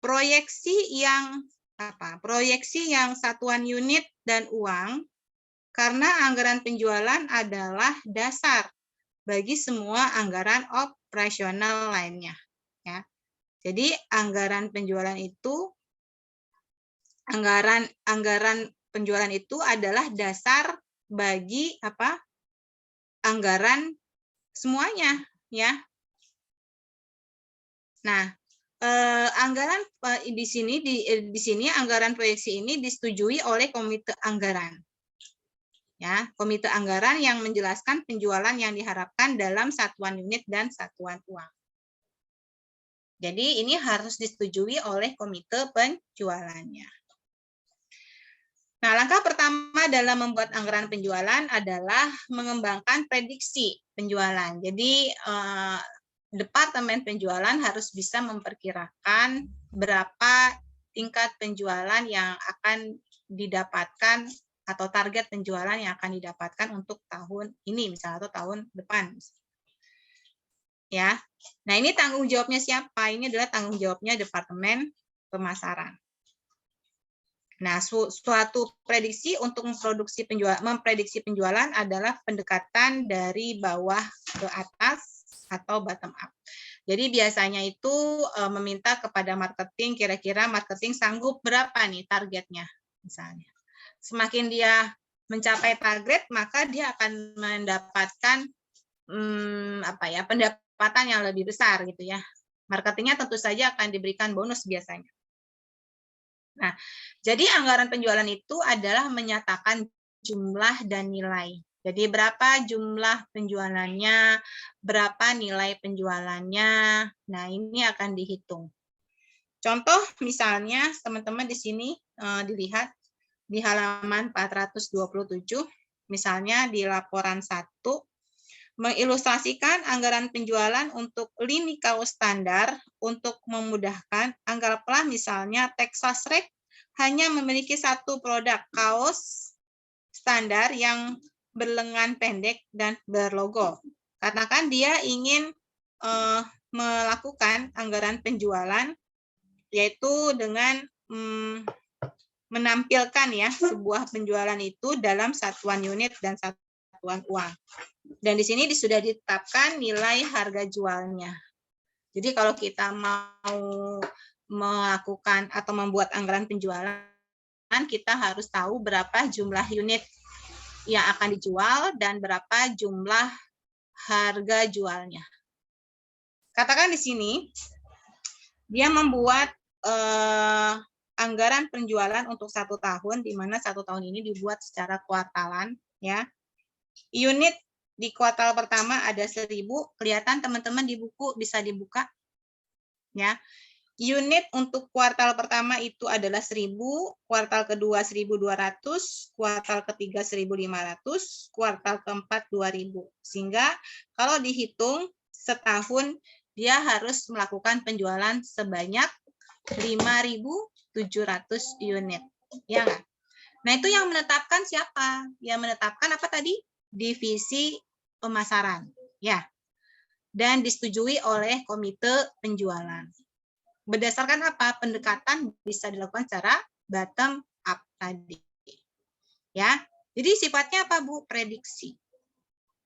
proyeksi yang Proyeksi yang satuan unit dan uang, karena anggaran penjualan adalah dasar bagi semua anggaran operasional lainnya. Ya. Jadi anggaran penjualan itu penjualan itu adalah dasar bagi anggaran semuanya, ya. Nah, anggaran di sini anggaran proyeksi ini disetujui oleh komite anggaran. Ya, komite anggaran yang menjelaskan penjualan yang diharapkan dalam satuan unit dan satuan uang. Jadi ini harus disetujui oleh komite penjualannya. Nah, langkah pertama dalam membuat anggaran penjualan adalah mengembangkan prediksi penjualan. Jadi Departemen penjualan harus bisa memperkirakan berapa tingkat penjualan yang akan didapatkan atau target penjualan yang akan didapatkan untuk tahun ini misalnya atau tahun depan. Ya. Nah, ini tanggung jawabnya siapa? Ini adalah tanggung jawabnya Departemen Pemasaran. Nah, suatu prediksi untuk memprediksi penjualan adalah pendekatan dari bawah ke atas atau bottom up. Jadi biasanya itu meminta kepada marketing, kira-kira marketing sanggup berapa nih targetnya misalnya. Semakin dia mencapai target, maka dia akan mendapatkan pendapatan yang lebih besar gitu ya. Marketingnya tentu saja akan diberikan bonus biasanya. Nah, jadi anggaran penjualan itu adalah menyatakan jumlah dan nilai. Jadi berapa jumlah penjualannya, berapa nilai penjualannya. Nah, ini akan dihitung. Contoh misalnya teman-teman di sini dilihat di halaman 427, misalnya di laporan 1, mengilustrasikan anggaran penjualan untuk lini kaos standar untuk memudahkan. Anggaplah misalnya Texas Rec hanya memiliki satu produk kaos standar yang berlengan pendek dan berlogo. Katakan dia ingin melakukan anggaran penjualan yaitu dengan menampilkan ya sebuah penjualan itu dalam satuan unit dan satuan uang. Dan di sini sudah ditetapkan nilai harga jualnya. Jadi kalau kita mau melakukan atau membuat anggaran penjualan, kita harus tahu berapa jumlah unit yang akan dijual dan berapa jumlah harga jualnya. Katakan di sini dia membuat anggaran penjualan untuk 1 tahun, di mana 1 tahun ini dibuat secara kuartalan, ya. Unit di kuartal pertama ada 1000, kelihatan teman-teman di buku, bisa dibuka, ya. Unit untuk kuartal pertama itu adalah 1000, kuartal kedua 1200, kuartal ketiga 1500, kuartal keempat 2000. Sehingga kalau dihitung setahun dia harus melakukan penjualan sebanyak 5.700 unit. Ya nggak? Nah, itu yang menetapkan siapa? Yang menetapkan apa tadi? Divisi pemasaran. Ya. Dan disetujui oleh komite penjualan. Berdasarkan apa? Pendekatan bisa dilakukan secara bottom up tadi. Ya. Jadi sifatnya apa, Bu? Prediksi.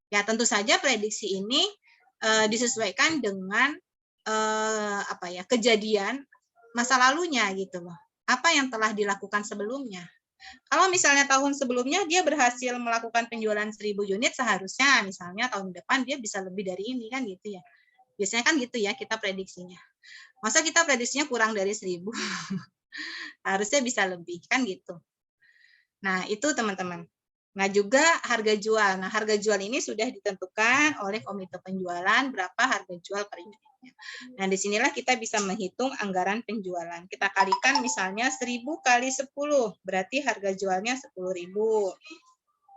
Ya, tentu saja prediksi ini disesuaikan dengan kejadian masa lalunya gitu loh. Apa yang telah dilakukan sebelumnya. Kalau misalnya tahun sebelumnya dia berhasil melakukan penjualan 1000 unit, seharusnya misalnya tahun depan dia bisa lebih dari ini kan gitu ya. Biasanya kan gitu ya kita prediksinya. Masa kita prediksinya kurang dari 1000? Harusnya bisa lebih, kan gitu. Nah, itu teman-teman. Nah, juga harga jual. Nah, harga jual ini sudah ditentukan oleh komite penjualan berapa harga jual per unitnya. Nah, disinilah kita bisa menghitung anggaran penjualan. Kita kalikan misalnya 1000 kali 10, berarti harga jualnya 10.000.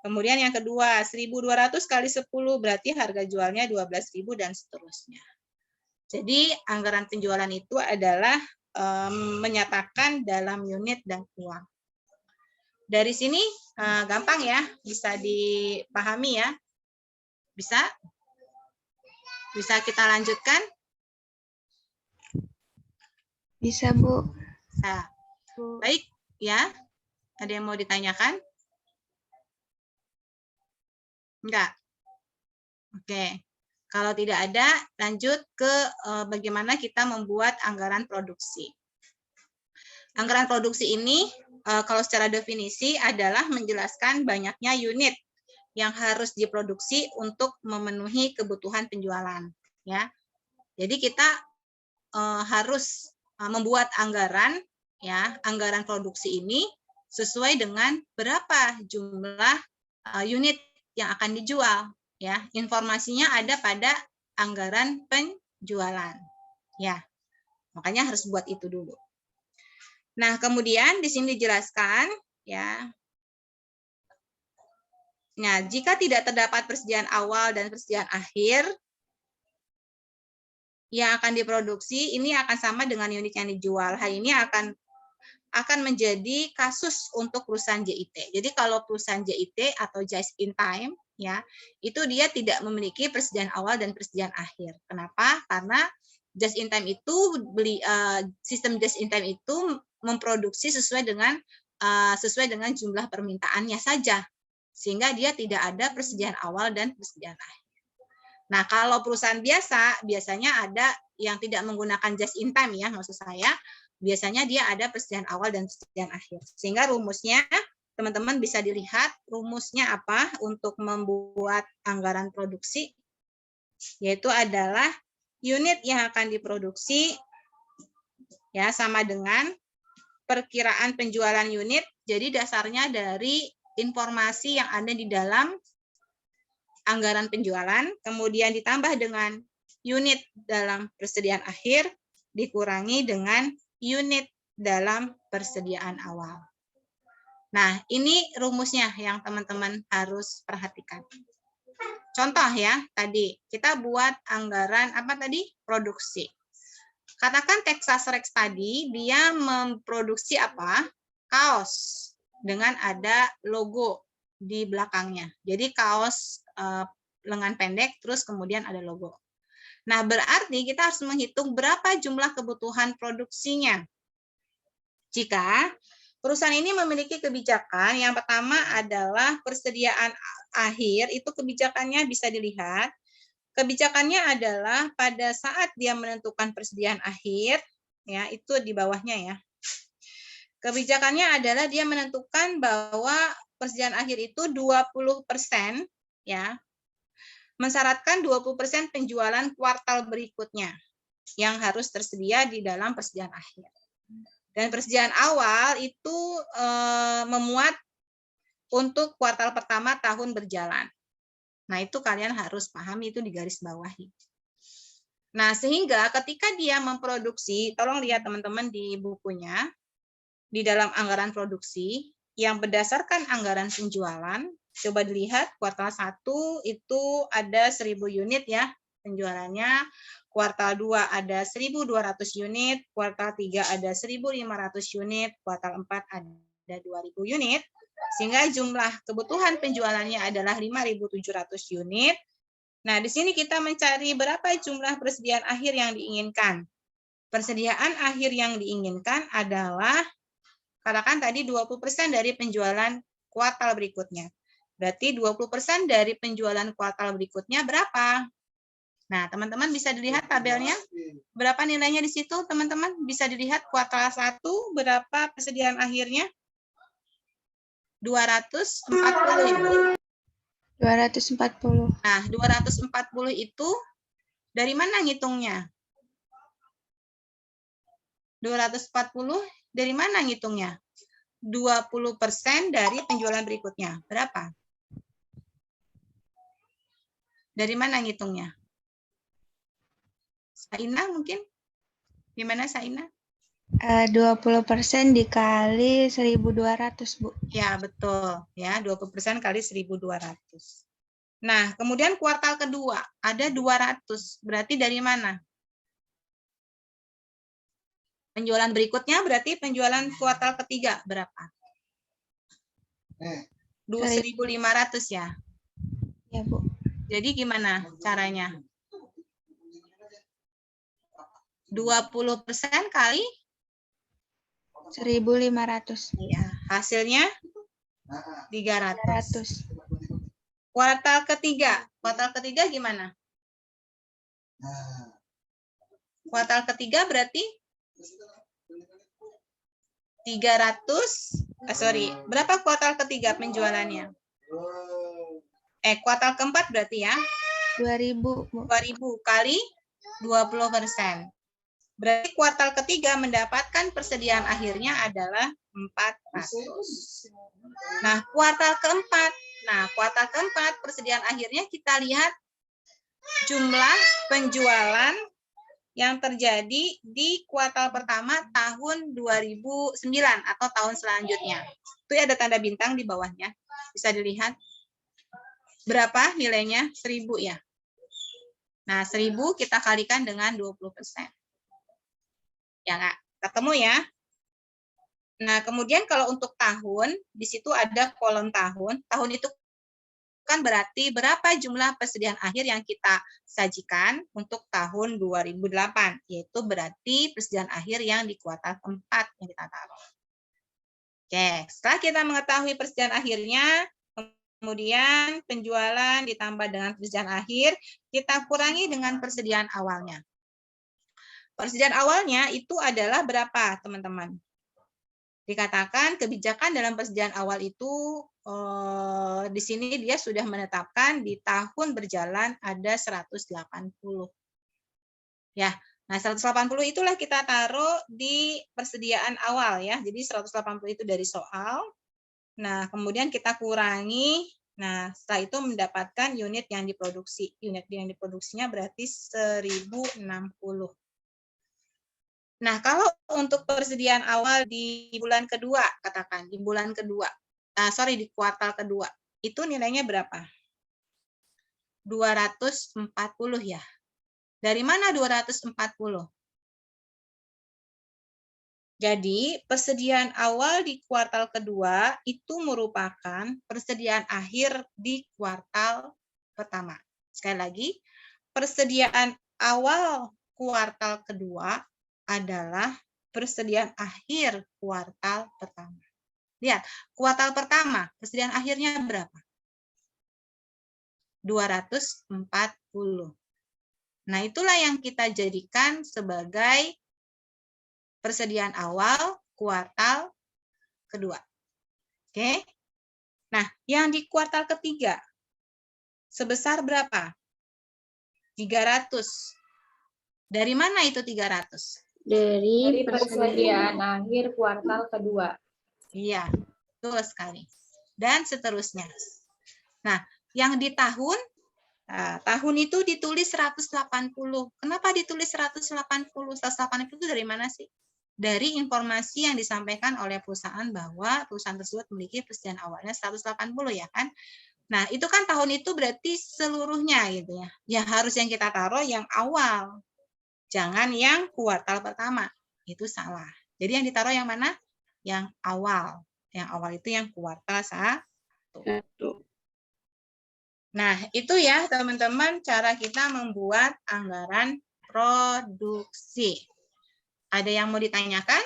Kemudian yang kedua, 1.200 kali 10, berarti harga jualnya 12.000 dan seterusnya. Jadi anggaran penjualan itu adalah menyatakan dalam unit dan uang. Dari sini gampang ya, bisa dipahami ya. Bisa? Bisa kita lanjutkan? Bisa, Bu. Nah, baik ya. Ada yang mau ditanyakan? Enggak? Oke. Kalau tidak ada, lanjut ke bagaimana kita membuat anggaran produksi. Anggaran produksi ini, kalau secara definisi adalah menjelaskan banyaknya unit yang harus diproduksi untuk memenuhi kebutuhan penjualan. Ya, jadi kita harus membuat anggaran, ya, anggaran produksi ini sesuai dengan berapa jumlah unit yang akan dijual. Ya, informasinya ada pada anggaran penjualan. Ya, makanya harus buat itu dulu. Nah, kemudian di sini dijelaskan, ya. Nah, jika tidak terdapat persediaan awal dan persediaan akhir yang akan diproduksi, ini akan sama dengan unit yang dijual. Hal ini akan menjadi kasus untuk perusahaan JIT. Jadi kalau perusahaan JIT atau just in time, ya, itu dia tidak memiliki persediaan awal dan persediaan akhir. Kenapa? Karena just in time itu sistem just in time itu memproduksi sesuai dengan jumlah permintaannya saja, sehingga dia tidak ada persediaan awal dan persediaan akhir. Nah, kalau perusahaan biasanya ada yang tidak menggunakan just in time ya, maksud saya, biasanya dia ada persediaan awal dan persediaan akhir. Sehingga rumusnya, teman-teman bisa dilihat rumusnya apa untuk membuat anggaran produksi, yaitu adalah unit yang akan diproduksi ya sama dengan perkiraan penjualan unit, jadi dasarnya dari informasi yang ada di dalam anggaran penjualan, kemudian ditambah dengan unit dalam persediaan akhir, dikurangi dengan unit dalam persediaan awal. Nah, ini rumusnya yang teman-teman harus perhatikan. Contoh ya, tadi kita buat anggaran apa tadi? Produksi. Katakan Texas Rex tadi, dia memproduksi apa? Kaos dengan ada logo di belakangnya. Jadi kaos lengan pendek, terus kemudian ada logo. Nah, berarti kita harus menghitung berapa jumlah kebutuhan produksinya. Jika perusahaan ini memiliki kebijakan, yang pertama adalah persediaan akhir, itu kebijakannya bisa dilihat. Kebijakannya adalah pada saat dia menentukan persediaan akhir, ya, itu di bawahnya ya. Kebijakannya adalah dia menentukan bahwa persediaan akhir itu 20%, ya, mensyaratkan 20% penjualan kuartal berikutnya yang harus tersedia di dalam persediaan akhir. Dan persediaan awal itu memuat untuk kuartal pertama tahun berjalan. Nah, itu kalian harus pahami, itu di garis bawahi. Nah, sehingga ketika dia memproduksi, tolong lihat teman-teman di bukunya, di dalam anggaran produksi, yang berdasarkan anggaran penjualan, coba dilihat kuartal 1 itu ada 1.000 unit ya penjualannya, kuartal 2 ada 1.200 unit, kuartal 3 ada 1.500 unit, kuartal 4 ada 2.000 unit, sehingga jumlah kebutuhan penjualannya adalah 5.700 unit. Nah, di sini kita mencari berapa jumlah persediaan akhir yang diinginkan. Persediaan akhir yang diinginkan adalah, katakan tadi 20% dari penjualan kuartal berikutnya. Berarti 20% dari penjualan kuartal berikutnya berapa? Nah, teman-teman bisa dilihat tabelnya. Berapa nilainya di situ, teman-teman? Bisa dilihat kuartal 1 berapa persediaan akhirnya? 240. 240. Nah, 240 itu dari mana ngitungnya? 240 dari mana ngitungnya? 20% dari penjualan berikutnya. Berapa? Dari mana ngitungnya? Saina mungkin? Gimana Saina? 20% dikali 1.200, Bu. Ya, betul. Ya, 20% kali 1.200. Nah, kemudian kuartal kedua ada 200. Berarti dari mana? Penjualan berikutnya berarti penjualan kuartal ketiga berapa? 1.500 ya. Ya, Bu. Jadi gimana caranya? 20% kali 1.500. ya, hasilnya 300. 300. Kuartal ketiga gimana? Kuartal ketiga berarti 300, berapa kuartal ketiga penjualannya? Kuartal keempat berarti ya? 2.000, Bu. 2.000 kali 20%. Berarti kuartal ketiga mendapatkan persediaan akhirnya adalah 400. Nah, kuartal keempat persediaan akhirnya kita lihat jumlah penjualan yang terjadi di kuartal pertama tahun 2009 atau tahun selanjutnya. Itu ada tanda bintang di bawahnya. Bisa dilihat. Berapa nilainya? 1.000 ya. Nah, 1.000 kita kalikan dengan 20%. Ya nggak? Ketemu ya? Nah, kemudian kalau untuk tahun, di situ ada kolom tahun. Tahun itu kan berarti berapa jumlah persediaan akhir yang kita sajikan untuk tahun 2008, yaitu berarti persediaan akhir yang di kuartal keempat yang kita taruh. Oke, setelah kita mengetahui persediaan akhirnya, kemudian penjualan ditambah dengan persediaan akhir, kita kurangi dengan persediaan awalnya. Persediaan awalnya itu adalah berapa, teman-teman? Dikatakan kebijakan dalam persediaan awal itu di sini dia sudah menetapkan di tahun berjalan ada 180. Ya, nah 180 itulah kita taruh di persediaan awal ya. Jadi 180 itu dari soal. Nah, kemudian kita kurangi. Nah, setelah itu mendapatkan unit yang diproduksi. Unit yang diproduksinya berarti 1060. Nah, kalau untuk persediaan awal di bulan kedua, katakan di bulan kedua, di kuartal kedua, itu nilainya berapa? 240 ya. Dari mana 240? Jadi, persediaan awal di kuartal kedua itu merupakan persediaan akhir di kuartal pertama. Sekali lagi, persediaan awal kuartal kedua adalah persediaan akhir kuartal pertama. Lihat, kuartal pertama, persediaan akhirnya berapa? 240. Nah, itulah yang kita jadikan sebagai persediaan awal kuartal kedua. Oke. Nah, yang di kuartal ketiga sebesar berapa? 300. Dari mana itu 300? Dari persediaan akhir kuartal kedua. Iya, betul sekali. Dan seterusnya. Nah, yang di tahun itu ditulis 180. Kenapa ditulis 180? 180 itu dari mana sih? Dari informasi yang disampaikan oleh perusahaan bahwa perusahaan tersebut memiliki persediaan awalnya 180 ya kan? Nah, itu kan tahun itu berarti seluruhnya gitu ya. Ya harus yang kita taruh yang awal. Jangan yang kuartal pertama. Itu salah. Jadi yang ditaruh yang mana? Yang awal. Yang awal itu yang kuartal 1. Nah, itu ya teman-teman cara kita membuat anggaran produksi. Ada yang mau ditanyakan?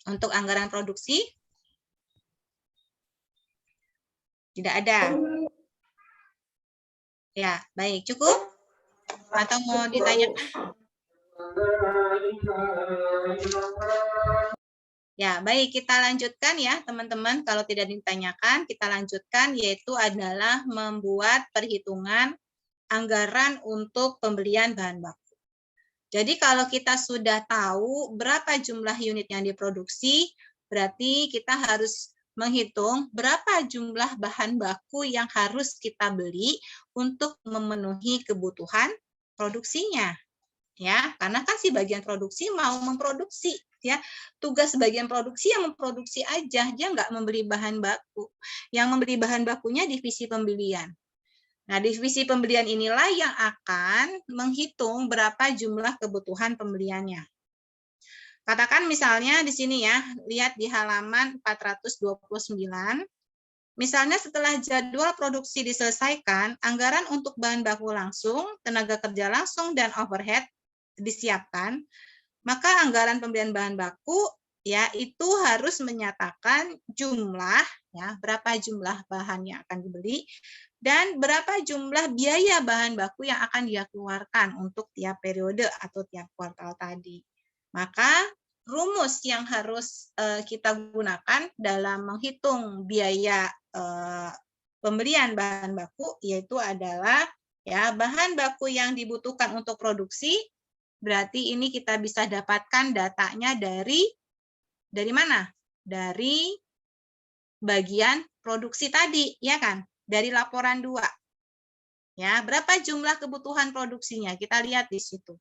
Untuk anggaran produksi? Tidak ada. Ya, baik. Cukup? Atau mau ditanyakan? Ya, baik. Kita lanjutkan ya, teman-teman. Kalau tidak ditanyakan, kita lanjutkan, yaitu adalah membuat perhitungan anggaran untuk pembelian bahan baku. Jadi kalau kita sudah tahu berapa jumlah unit yang diproduksi, berarti kita harus menghitung berapa jumlah bahan baku yang harus kita beli untuk memenuhi kebutuhan produksinya. Ya, karena kan si bagian produksi mau memproduksi, ya. Tugas bagian produksi yang memproduksi aja, dia nggak membeli bahan baku. Yang membeli bahan bakunya divisi pembelian. Nah, divisi pembelian inilah yang akan menghitung berapa jumlah kebutuhan pembeliannya. Katakan misalnya di sini ya, lihat di halaman 429. Misalnya setelah jadwal produksi diselesaikan, anggaran untuk bahan baku langsung, tenaga kerja langsung, dan overhead disiapkan, maka anggaran pembelian bahan baku ya itu harus menyatakan jumlah, ya berapa jumlah bahan yang akan dibeli, dan berapa jumlah biaya bahan baku yang akan dia keluarkan untuk tiap periode atau tiap kuartal tadi. Maka rumus yang harus kita gunakan dalam menghitung biaya pembelian bahan baku yaitu adalah ya bahan baku yang dibutuhkan untuk produksi, berarti ini kita bisa dapatkan datanya dari mana? Dari bagian produksi tadi, ya kan? Dari laporan 2. Ya, berapa jumlah kebutuhan produksinya? Kita lihat di situ.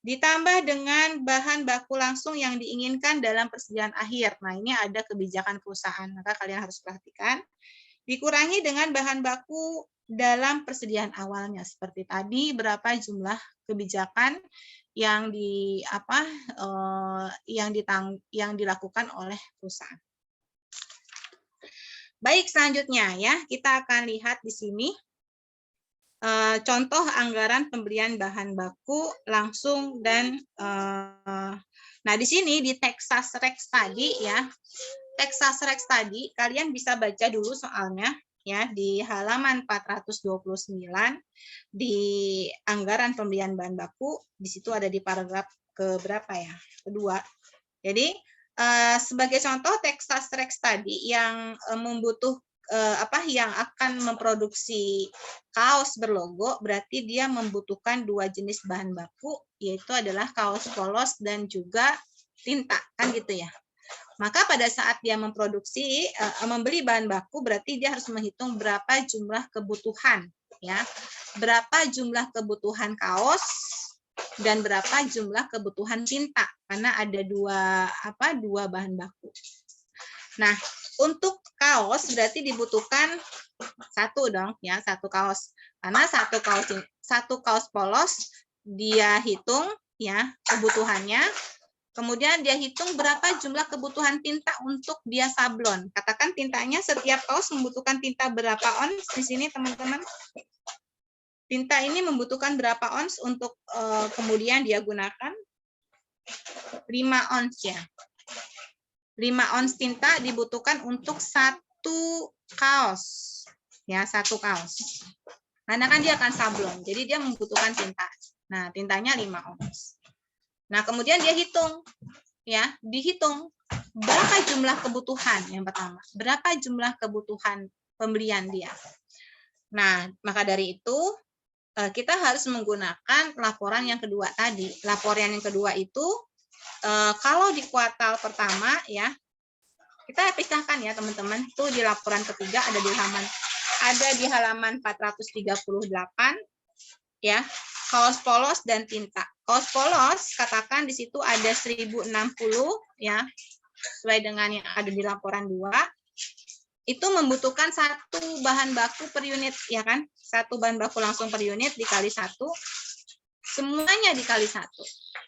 Ditambah dengan bahan baku langsung yang diinginkan dalam persediaan akhir. Nah, ini ada kebijakan perusahaan, maka kalian harus perhatikan. Dikurangi dengan bahan baku dalam persediaan awalnya. Seperti tadi, berapa jumlah kebijakan yang yang dilakukan oleh perusahaan. Baik, selanjutnya ya, kita akan lihat di sini contoh anggaran pembelian bahan baku langsung dan nah di sini di Texas Rex tadi ya, Texas Rex tadi kalian bisa baca dulu soalnya ya di halaman 429 di anggaran pembelian bahan baku, di situ ada di paragraf ke berapa ya? Kedua. Jadi sebagai contoh Texas Rex tadi yang yang akan memproduksi kaos berlogo, berarti dia membutuhkan 2 jenis bahan baku, yaitu adalah kaos polos dan juga tinta, kan gitu ya. Maka pada saat dia memproduksi, membeli bahan baku, berarti dia harus menghitung berapa jumlah kebutuhan, ya, berapa jumlah kebutuhan kaos dan berapa jumlah kebutuhan tinta, karena ada dua bahan baku. Nah, untuk kaos berarti dibutuhkan 1 dong ya, 1 kaos. Karena satu kaos polos dia hitung ya kebutuhannya. Kemudian dia hitung berapa jumlah kebutuhan tinta untuk dia sablon. Katakan tintanya setiap kaos membutuhkan tinta berapa ons di sini teman-teman? Tinta ini membutuhkan berapa ons untuk kemudian dia gunakan? 5 ons ya. 5 ons tinta dibutuhkan untuk 1 kaos. Ya, 1 kaos. Karena kan dia akan sablon, jadi dia membutuhkan tinta. Nah, tintanya 5 ons. Nah, kemudian dia hitung, ya, dihitung berapa jumlah kebutuhan yang pertama, berapa jumlah kebutuhan pembelian dia. Nah, maka dari itu kita harus menggunakan laporan yang kedua tadi. Laporan yang kedua itu kalau di kuartal pertama ya, kita pisahkan ya teman-teman. Tuh di laporan ketiga ada di halaman 438 ya. Kaos polos dan tinta. Kaos polos katakan di situ ada 1060 ya. Sesuai dengan yang ada di laporan 2. Itu membutuhkan 1 bahan baku per unit ya kan? 1 bahan baku langsung per unit dikali 1. Semuanya dikali 1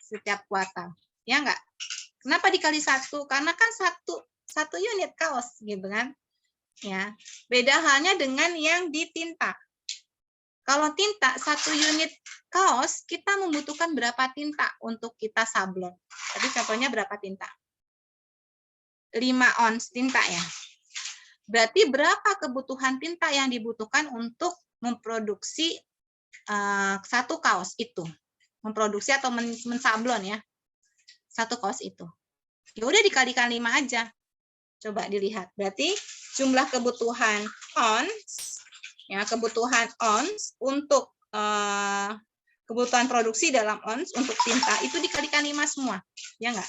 setiap kuartal. Ya enggak? Kenapa dikali 1? Karena kan satu unit kaos gitu kan. Ya. Beda halnya dengan yang di tinta. Kalau tinta 1 unit kaos kita membutuhkan berapa tinta untuk kita sablon. Tadi contohnya berapa tinta? 5 ons tinta ya. Berarti berapa kebutuhan tinta yang dibutuhkan untuk memproduksi 1 kaos itu? Memproduksi atau mensablon ya. 1 kaos itu. Ya udah dikalikan 5 aja. Coba dilihat. Berarti jumlah kebutuhan ons ya, kebutuhan ons untuk kebutuhan produksi dalam ons untuk tinta itu dikalikan 5 semua. Ya enggak?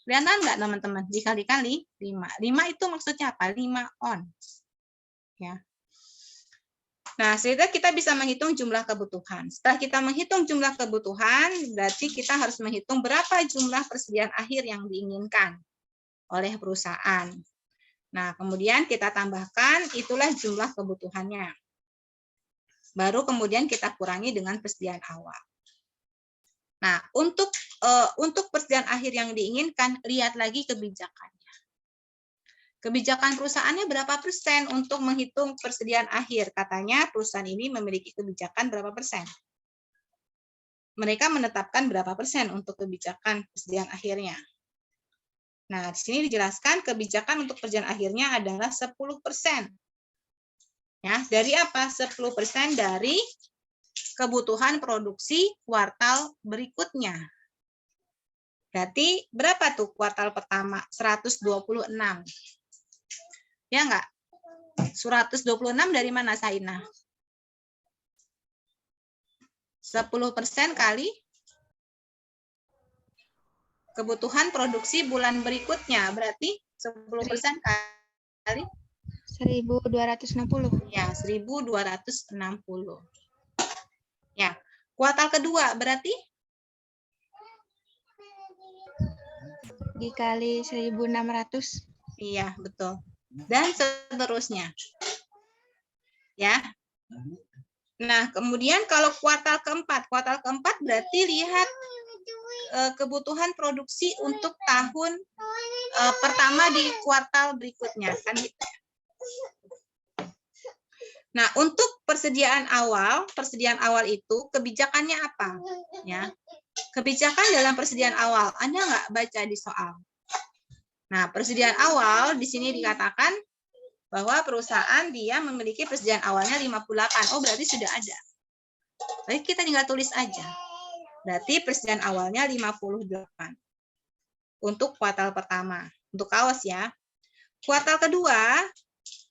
Kelihatan enggak teman-teman? Dikalikan 5. 5 itu maksudnya apa? 5 ons. Ya. Nah, sehingga kita bisa menghitung jumlah kebutuhan. Setelah kita menghitung jumlah kebutuhan, berarti kita harus menghitung berapa jumlah persediaan akhir yang diinginkan oleh perusahaan. Nah, kemudian kita tambahkan itulah jumlah kebutuhannya. Baru kemudian kita kurangi dengan persediaan awal. Nah, untuk persediaan akhir yang diinginkan, lihat lagi kebijakannya. Kebijakan perusahaannya berapa persen untuk menghitung persediaan akhir? Katanya perusahaan ini memiliki kebijakan berapa persen. Mereka menetapkan berapa persen untuk kebijakan persediaan akhirnya. Nah, di sini dijelaskan kebijakan untuk persediaan akhirnya adalah 10%. Ya, dari apa? 10% dari kebutuhan produksi kuartal berikutnya. Berarti berapa tuh kuartal pertama? 126. Ya enggak? 126 dari mana, Saina? 10% kali kebutuhan produksi bulan berikutnya. Berarti 10% kali 1.260. ya, 1.260. Ya, kuartal kedua berarti Dikali 1.600. iya, betul. Dan seterusnya. Ya. Nah, kemudian kalau kuartal keempat berarti lihat kebutuhan produksi untuk tahun pertama di kuartal berikutnya kan gitu. Nah, untuk persediaan awal itu kebijakannya apa? Ya. Kebijakan dalam persediaan awal, Anda nggak baca di soal. Nah, persediaan awal di sini dikatakan bahwa perusahaan dia memiliki persediaan awalnya 58. Oh, berarti sudah ada. Baik, kita tinggal tulis aja. Berarti persediaan awalnya 58. Untuk kuartal pertama. Untuk kaos ya. Kuartal kedua,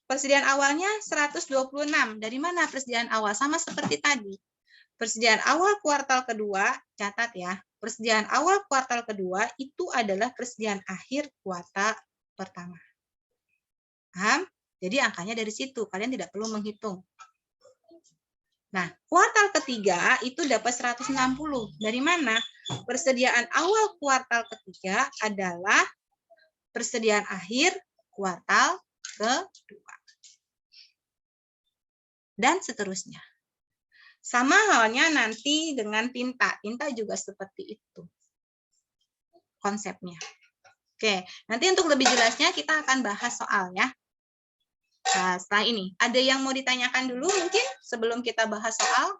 persediaan awalnya 126. Dari mana persediaan awal? Sama seperti tadi. Persediaan awal kuartal kedua, catat ya. Persediaan awal kuartal kedua itu adalah persediaan akhir kuartal pertama. Paham? Jadi angkanya dari situ. Kalian tidak perlu menghitung. Nah, kuartal ketiga itu dapat 160. Dari mana? Persediaan awal kuartal ketiga adalah persediaan akhir kuartal kedua. Dan seterusnya. Sama halnya nanti dengan tinta. Tinta juga seperti itu konsepnya. Oke, nanti untuk lebih jelasnya kita akan bahas soalnya. Nah, setelah ini, ada yang mau ditanyakan dulu mungkin sebelum kita bahas soal?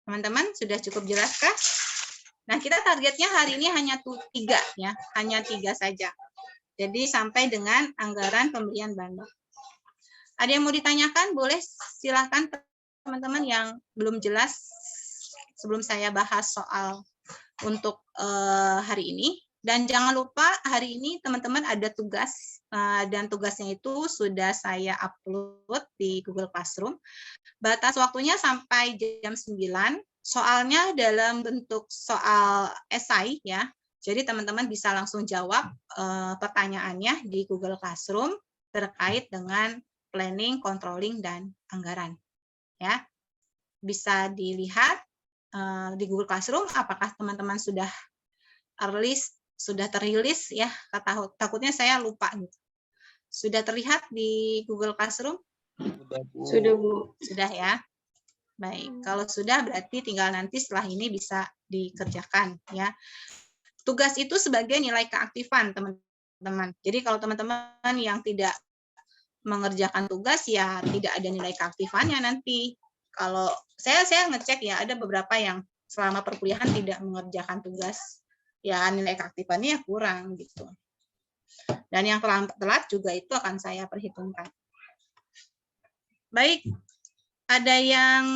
Teman-teman, sudah cukup jelas kah? Nah, kita targetnya hari ini hanya 3 ya, hanya 3 saja. Jadi sampai dengan anggaran pembelian bahan baku. Ada yang mau ditanyakan? Boleh silahkan teman-teman yang belum jelas sebelum saya bahas soal untuk hari ini. Dan jangan lupa hari ini teman-teman ada tugas, dan tugasnya itu sudah saya upload di Google Classroom. Batas waktunya sampai jam 9, soalnya dalam bentuk soal esai ya. Jadi teman-teman bisa langsung jawab pertanyaannya di Google Classroom terkait dengan planning, controlling, dan anggaran. Ya, bisa dilihat di Google Classroom apakah teman-teman sudah terrilis ya, takutnya saya lupa gitu. Sudah terlihat di Google Classroom? Sudah, Bu. Sudah ya. Baik, kalau sudah berarti tinggal nanti setelah ini bisa dikerjakan ya. Tugas itu sebagai nilai keaktifan teman-teman. Jadi kalau teman-teman yang tidak mengerjakan tugas ya tidak ada nilai keaktifannya nanti. Kalau saya ngecek ya ada beberapa yang selama perkuliahan tidak mengerjakan tugas. Ya nilai keaktifannya kurang gitu. Dan yang telat juga itu akan saya perhitungkan. Baik, ada yang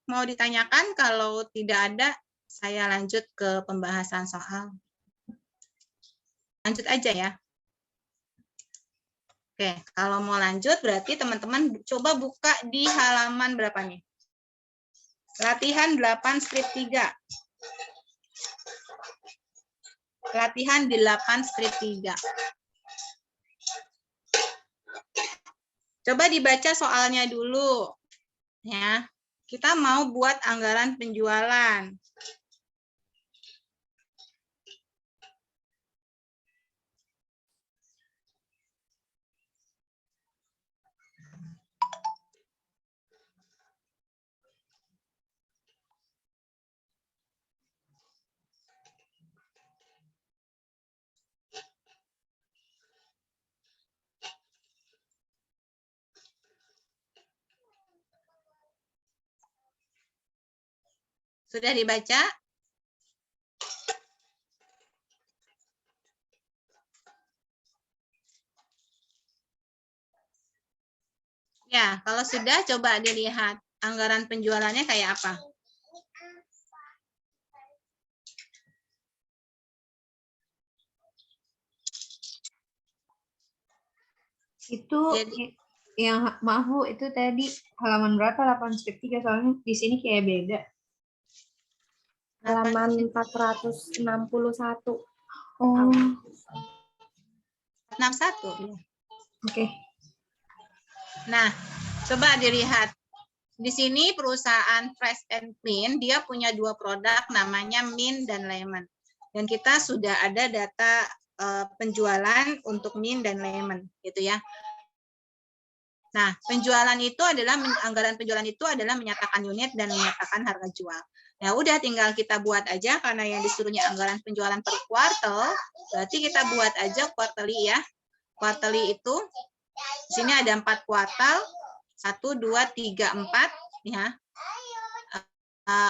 mau ditanyakan? Kalau tidak ada, saya lanjut ke pembahasan soal. Lanjut aja ya. Oke, kalau mau lanjut berarti teman-teman coba buka di halaman berapa nih? Latihan 8 strip 3. Latihan di 8 strip 3. Coba dibaca soalnya dulu. Ya. Kita mau buat anggaran penjualan. Sudah dibaca? Ya, kalau sudah coba dilihat anggaran penjualannya kayak apa. Itu yang maaf Bu, itu tadi halaman berapa? 8 strip 3 soalnya di sini kayak beda. Halaman 461. Oh, 61. Ya. oke. Nah, coba dilihat. Di sini perusahaan Fresh and Clean, dia punya 2 produk namanya Mint dan Lemon. Dan kita sudah ada data penjualan untuk Mint dan Lemon, gitu ya. Nah, penjualan itu adalah anggaran penjualan itu adalah menyatakan unit dan menyatakan harga jual. Ya udah tinggal kita buat aja karena yang disuruhnya anggaran penjualan per kuartal, berarti kita buat aja quarterly ya. Quarterly itu di sini ada 4 kuartal, 1 2 3 4 ya.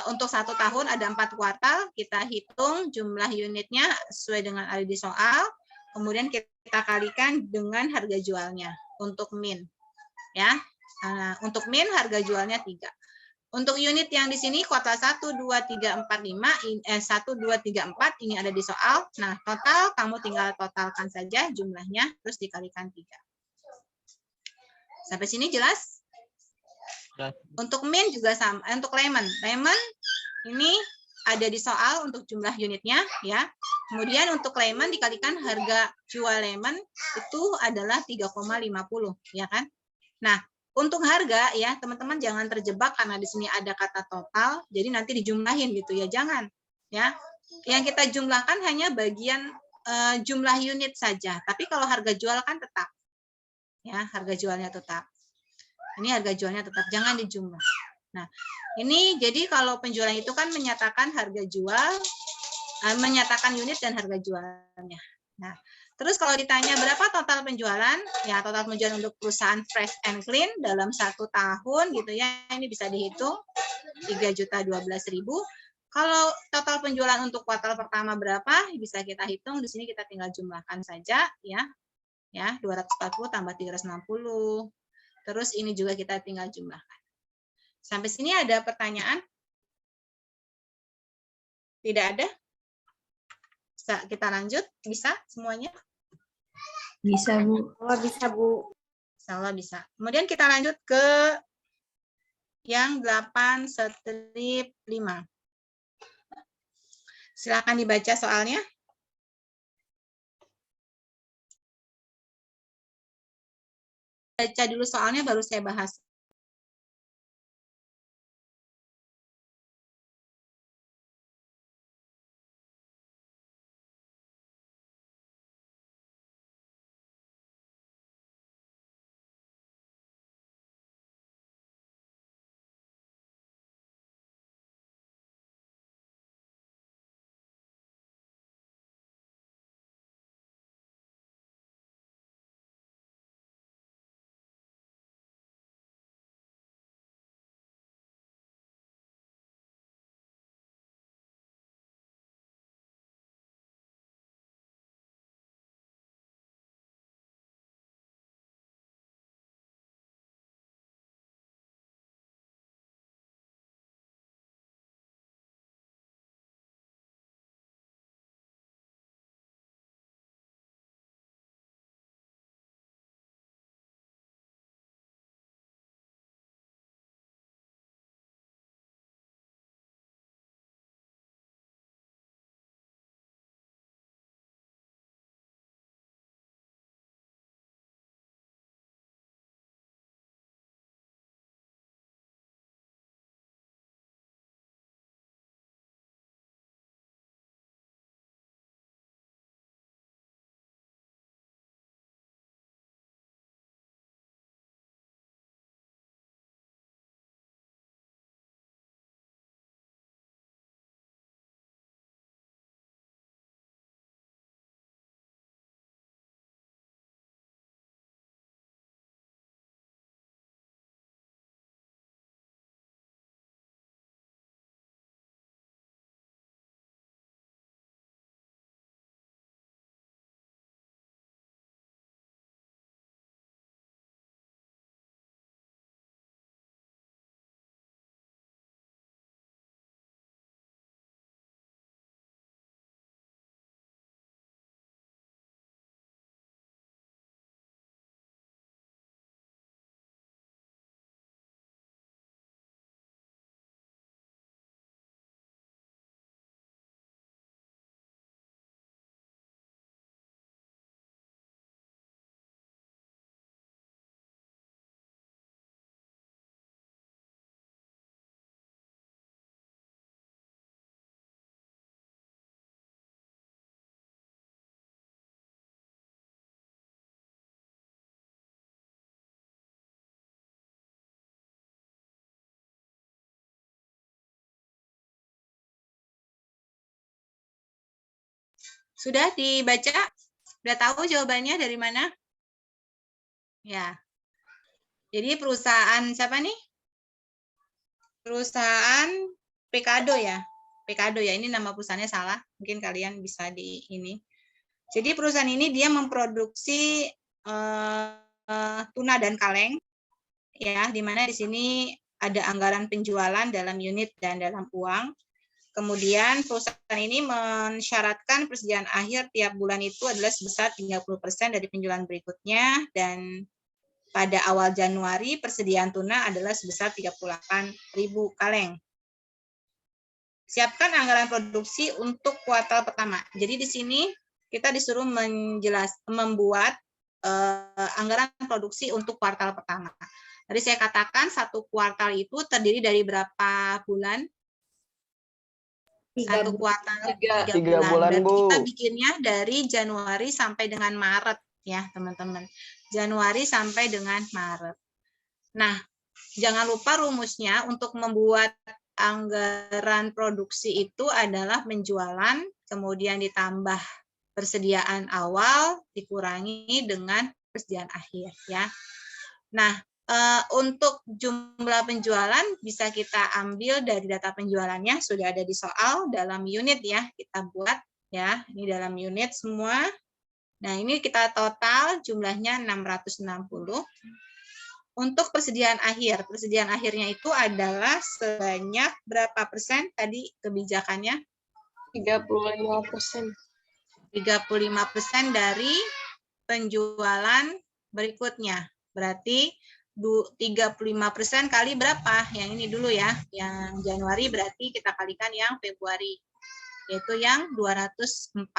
Untuk 1 tahun ada 4 kuartal, kita hitung jumlah unitnya sesuai dengan ada di soal, kemudian kita kalikan dengan harga jualnya untuk Mint. Ya, untuk Mint harga jualnya 3. Untuk unit yang di sini kuartal 1, 2, 3, 4, 5, 1, 2, 3, 4 ini ada di soal. Nah, total kamu tinggal totalkan saja jumlahnya terus dikalikan 3. Sampai sini jelas? Untuk Mint juga sama, untuk Lemon. Lemon ini ada di soal untuk jumlah unitnya ya. Kemudian untuk Lemon dikalikan harga jual Lemon itu adalah 3,50 ya kan? Nah, untuk harga ya, teman-teman jangan terjebak karena di sini ada kata total, jadi nanti dijumlahin gitu ya, jangan. Ya. Yang kita jumlahkan hanya bagian jumlah unit saja, tapi kalau harga jual kan tetap. Ya, harga jualnya tetap. Ini harga jualnya tetap, jangan dijumlah. Nah, ini jadi kalau penjualan itu kan menyatakan harga jual, menyatakan unit dan harga jualnya. Nah, terus kalau ditanya berapa total penjualan, ya total penjualan untuk perusahaan Fresh and Clean dalam 1 tahun gitu ya, ini bisa dihitung 3.012.000. Kalau total penjualan untuk kuartal pertama berapa, bisa kita hitung, di sini kita tinggal jumlahkan saja ya. Ya, 240 tambah 360. Terus ini juga kita tinggal jumlahkan. Sampai sini ada pertanyaan? Tidak ada? Bisa kita lanjut? Bisa semuanya? Bisa, Bu. Oh, bisa, Bu. Insya Allah bisa. Kemudian kita lanjut ke yang 8/5. Silakan dibaca soalnya. Baca dulu soalnya baru saya bahas. Sudah dibaca? Sudah tahu jawabannya dari mana? Ya. Jadi perusahaan siapa nih? Perusahaan Pekado ya. Pekado ya, ini nama perusahaannya salah. Mungkin kalian bisa di ini. Jadi perusahaan ini dia memproduksi tuna dan kaleng ya, di mana di sini ada anggaran penjualan dalam unit dan dalam uang. Kemudian perusahaan ini mensyaratkan persediaan akhir tiap bulan itu adalah sebesar 30% dari penjualan berikutnya, dan pada awal Januari persediaan tuna adalah sebesar 38.000 kaleng. Siapkan anggaran produksi untuk kuartal pertama. Jadi di sini kita disuruh membuat anggaran produksi untuk kuartal pertama. Tadi saya katakan satu kuartal itu terdiri dari berapa bulan? Satu kuartal 3 bulan. Berarti kita bikinnya dari Januari sampai dengan Maret ya, teman-teman. Januari sampai dengan Maret. Nah, jangan lupa rumusnya untuk membuat anggaran produksi itu adalah penjualan, kemudian ditambah persediaan awal, dikurangi dengan persediaan akhir ya. Nah, untuk jumlah penjualan bisa kita ambil dari data penjualannya, sudah ada di soal dalam unit ya, kita buat ya, ini dalam unit semua. Nah, ini kita total jumlahnya 660. Untuk persediaan akhirnya itu adalah sebanyak berapa persen tadi kebijakannya? 35%. 35% dari penjualan berikutnya. Berarti 35% kali berapa? Yang ini dulu ya. Yang Januari berarti kita kalikan yang Februari. Yaitu yang 240.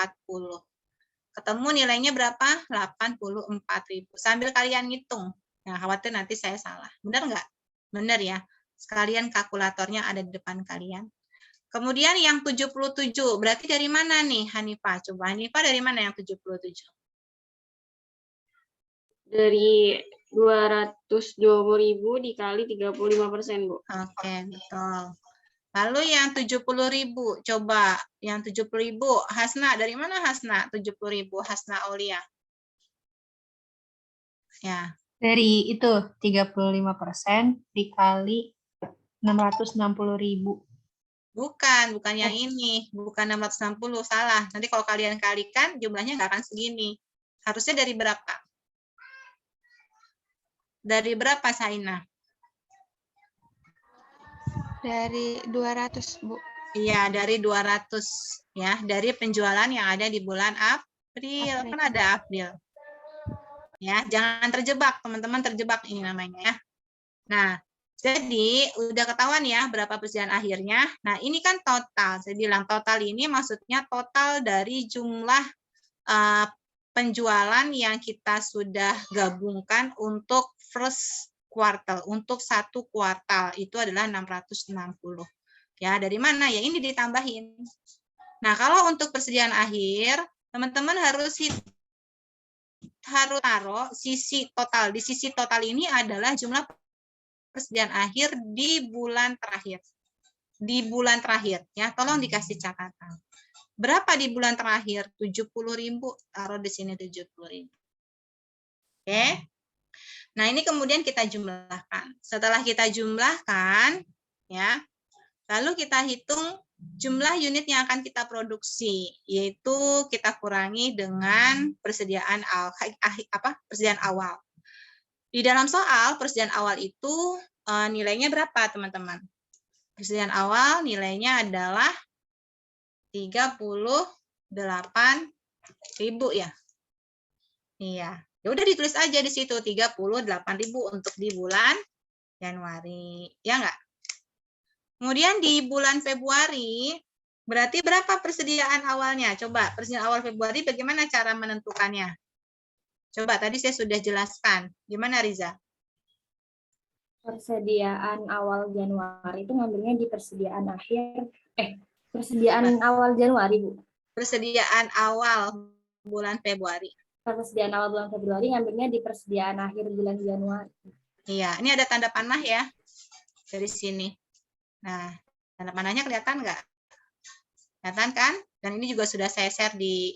Ketemu nilainya berapa? 84.000. Sambil kalian ngitung. Nah, khawatir nanti saya salah. Benar nggak? Benar ya. Sekalian kalkulatornya ada di depan kalian. Kemudian yang 77. Berarti dari mana nih, Hanifah? Coba Hanifah dari mana yang 77? Dari 220.000 dikali 35%, Bu. Oke, betul. Lalu yang 70.000. Coba yang 70.000. Hasna, dari mana Hasna? 70.000 Hasna Aulia. Ya. Dari itu 35% dikali 660.000. Bukan yang ini. Bukan 660, salah. Nanti kalau kalian kalikan, jumlahnya nggak akan segini. Harusnya dari berapa? Dari berapa, Saina? Dari 200, Bu. Iya, dari 200. Ya, dari penjualan yang ada di bulan April. Kan ada April. Ya, jangan terjebak, teman-teman terjebak ini namanya ya. Nah, jadi udah ketahuan ya berapa persediaan akhirnya. Nah, ini kan total. Saya bilang total ini maksudnya total dari jumlah penjualan yang kita sudah gabungkan untuk first quarter, untuk satu kuartal itu adalah 660. Ya, dari mana? Ya ini ditambahin. Nah, kalau untuk persediaan akhir, teman-teman harus taruh sisi total. Di sisi total ini adalah jumlah persediaan akhir di bulan terakhir. Di bulan terakhir, ya tolong dikasih catatan. Berapa di bulan terakhir? 70.000. Taruh di sini 70.000. Oke. Nah, ini kemudian kita jumlahkan. Setelah kita jumlahkan, ya, lalu kita hitung jumlah unit yang akan kita produksi, yaitu kita kurangi dengan persediaan awal. Di dalam soal persediaan awal itu nilainya berapa, teman-teman? Persediaan awal nilainya adalah 38.000 ya. Iya. Ya udah ditulis aja di situ 38.000 untuk di bulan Januari. Ya enggak? Kemudian di bulan Februari berarti berapa persediaan awalnya? Coba persediaan awal Februari bagaimana cara menentukannya? Coba tadi saya sudah jelaskan. Gimana Riza? Persediaan awal Januari itu ngambilnya di persediaan akhir. Persediaan awal Januari, Bu. Persediaan awal bulan Februari. Persediaan awal bulan Februari ngambilnya di persediaan akhir bulan Januari. Iya, ini ada tanda panah ya. Dari sini. Nah, tanda panahnya kelihatan nggak? Kelihatan kan? Dan ini juga sudah saya share di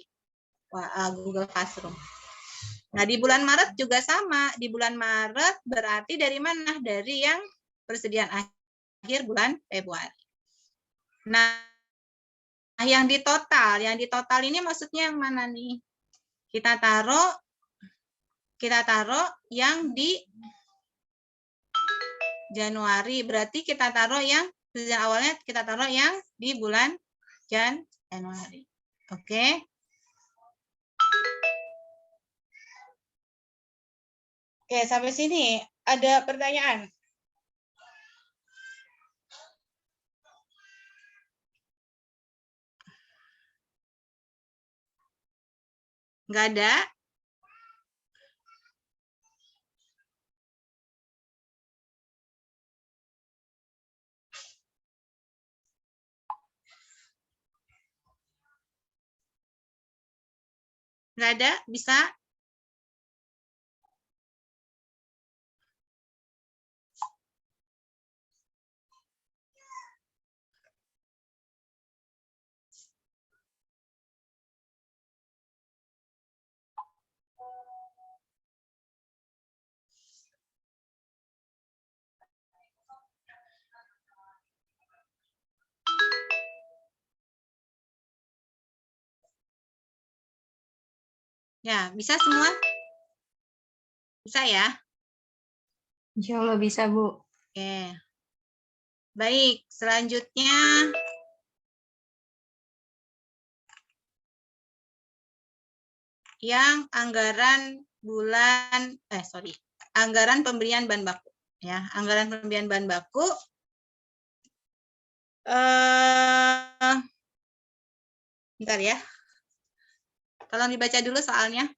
Google Classroom. Nah, di bulan Maret juga sama. Di bulan Maret berarti dari mana? Dari yang persediaan akhir bulan Februari. Nah, yang di total ini maksudnya yang mana nih? Kita taruh yang di Januari. Berarti kita taruh yang persediaan awalnya kita taruh yang di bulan Januari. Oke. Oke, sampai sini ada pertanyaan? Nggak ada? Nggak ada? Bisa? Ya, bisa semua? Bisa ya? Insya Allah bisa, Bu. Oke. Baik, selanjutnya yang anggaran anggaran pemberian bahan baku ya, anggaran pemberian bahan baku bentar ya. Tolong dibaca dulu soalnya.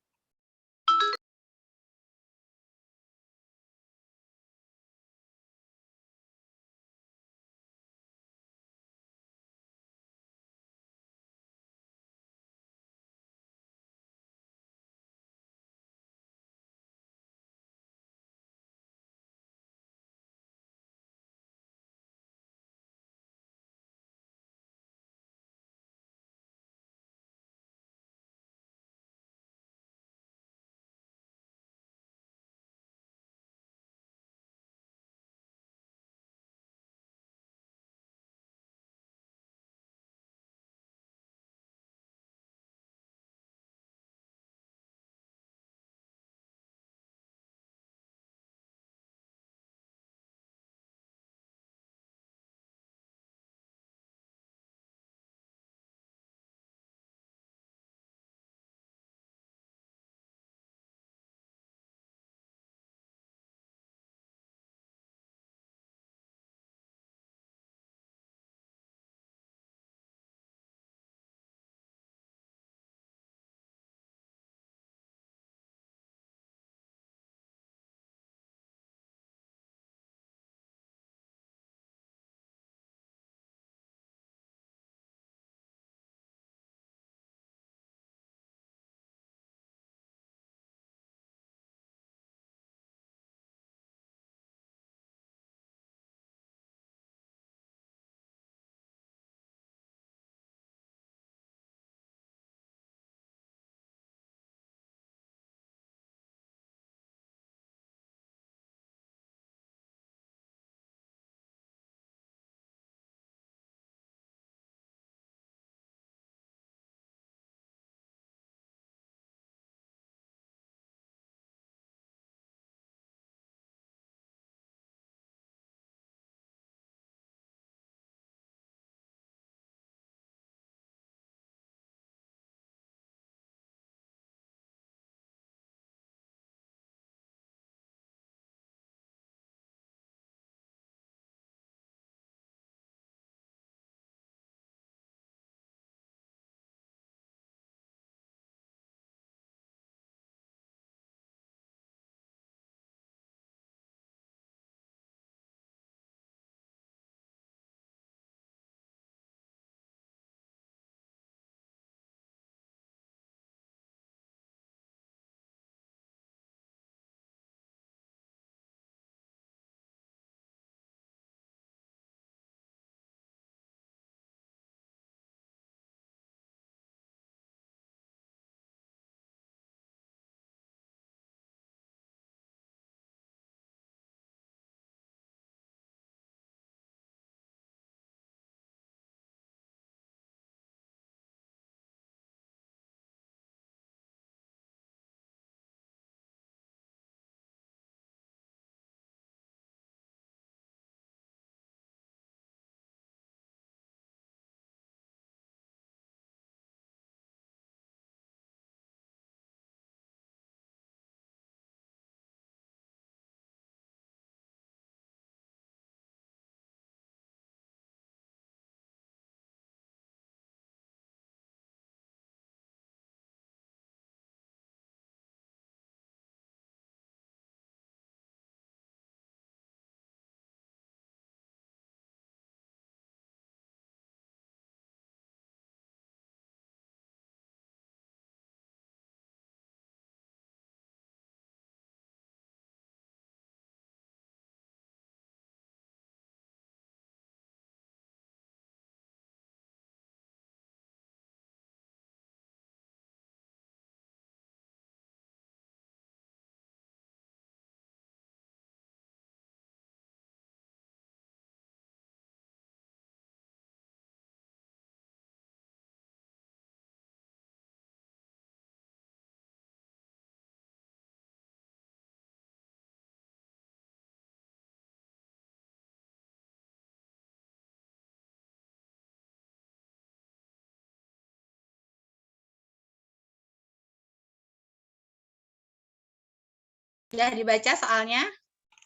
Ya, dibaca soalnya.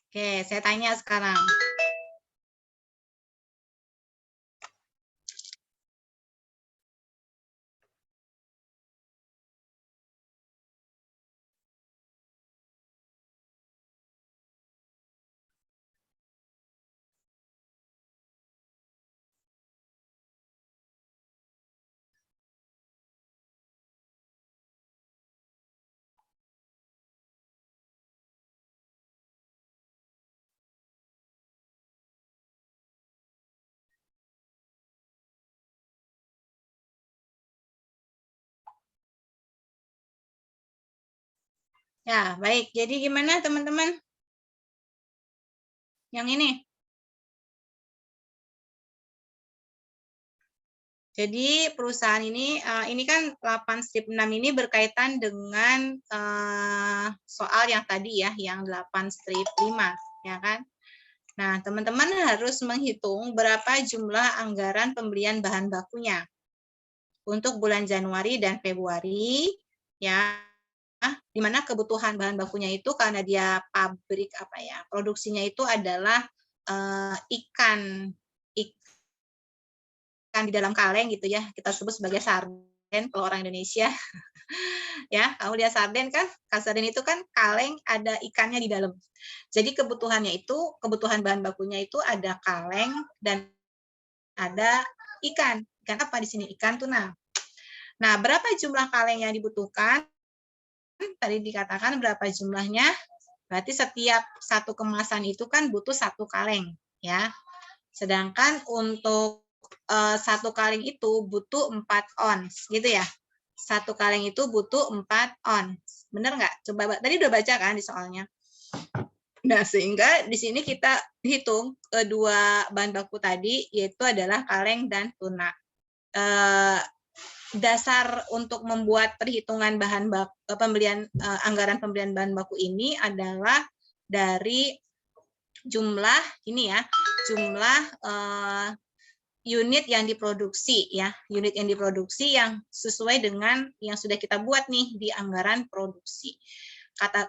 Oke, saya tanya sekarang. Ya, baik. Jadi gimana teman-teman? Yang ini. Jadi perusahaan ini kan 8/6 ini berkaitan dengan soal yang tadi ya, yang 8/5, ya kan? Nah, teman-teman harus menghitung berapa jumlah anggaran pembelian bahan bakunya untuk bulan Januari dan Februari, ya. Di mana kebutuhan bahan bakunya itu karena dia pabrik produksinya itu adalah ikan di dalam kaleng gitu ya, kita sebut sebagai sarden kalau orang Indonesia. Ya, kamu lihat sarden kan? Sarden itu kan kaleng ada ikannya di dalam. Jadi kebutuhan bahan bakunya itu ada kaleng dan ada ikan. Ikan apa di sini? Ikan tuna. Nah, berapa jumlah kaleng yang dibutuhkan? Tadi dikatakan berapa jumlahnya? Berarti setiap satu kemasan itu kan butuh 1 kaleng, ya. Sedangkan untuk 1 kaleng itu butuh 4 ons, gitu ya. 1 kaleng itu butuh 4 ons. Benar nggak? Coba tadi udah baca kan di soalnya. Nah, sehingga di sini kita hitung kedua bahan baku tadi, yaitu adalah kaleng dan tuna. Dasar untuk membuat perhitungan anggaran pembelian bahan baku ini adalah dari jumlah jumlah unit yang diproduksi ya, unit yang diproduksi yang sesuai dengan yang sudah kita buat nih di anggaran produksi.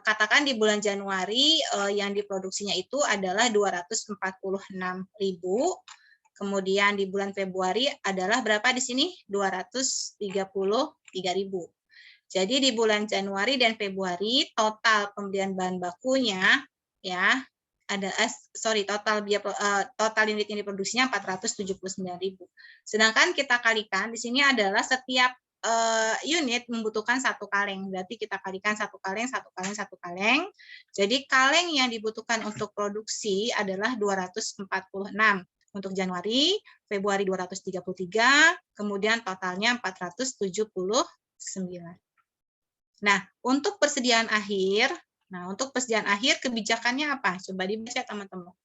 Katakan di bulan Januari yang diproduksinya itu adalah 246.000. Kemudian di bulan Februari adalah berapa di sini? 233.000. Jadi di bulan Januari dan Februari total pembelian bahan bakunya ya total unit yang diproduksinya 479.000. Sedangkan kita kalikan di sini adalah setiap unit membutuhkan 1 kaleng. Berarti kita kalikan 1 kaleng, 1 kaleng, 1 kaleng. Jadi kaleng yang dibutuhkan untuk produksi adalah 246. Untuk Januari, Februari 233, kemudian totalnya 479. Nah, untuk persediaan akhir kebijakannya apa? Coba dibaca teman-teman.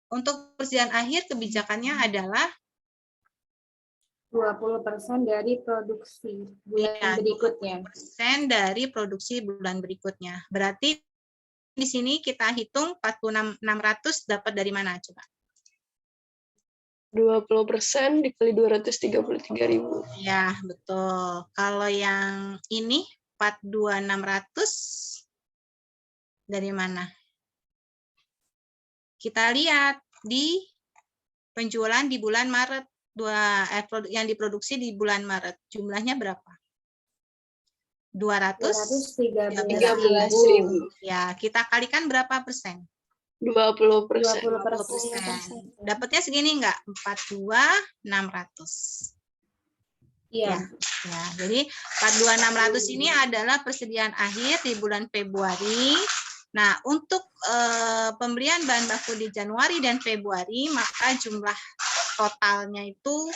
Untuk persediaan akhir kebijakannya adalah 20% dari produksi bulan berikutnya. 20% dari produksi bulan berikutnya. Berarti di sini kita hitung 46.600 dapat dari mana coba? 20% dikali 233.000. Ya, betul. Kalau yang ini 42.600 dari mana? Kita lihat di penjualan di bulan Maret, yang diproduksi di bulan Maret. Jumlahnya berapa? 213.000. Ya, kita kalikan berapa persen? 20%. Dapatnya segini enggak? 42.600. Iya. Ya, jadi 42.600 ini adalah persediaan akhir di bulan Februari. Nah, untuk pembelian bahan baku di Januari dan Februari, maka jumlah totalnya itu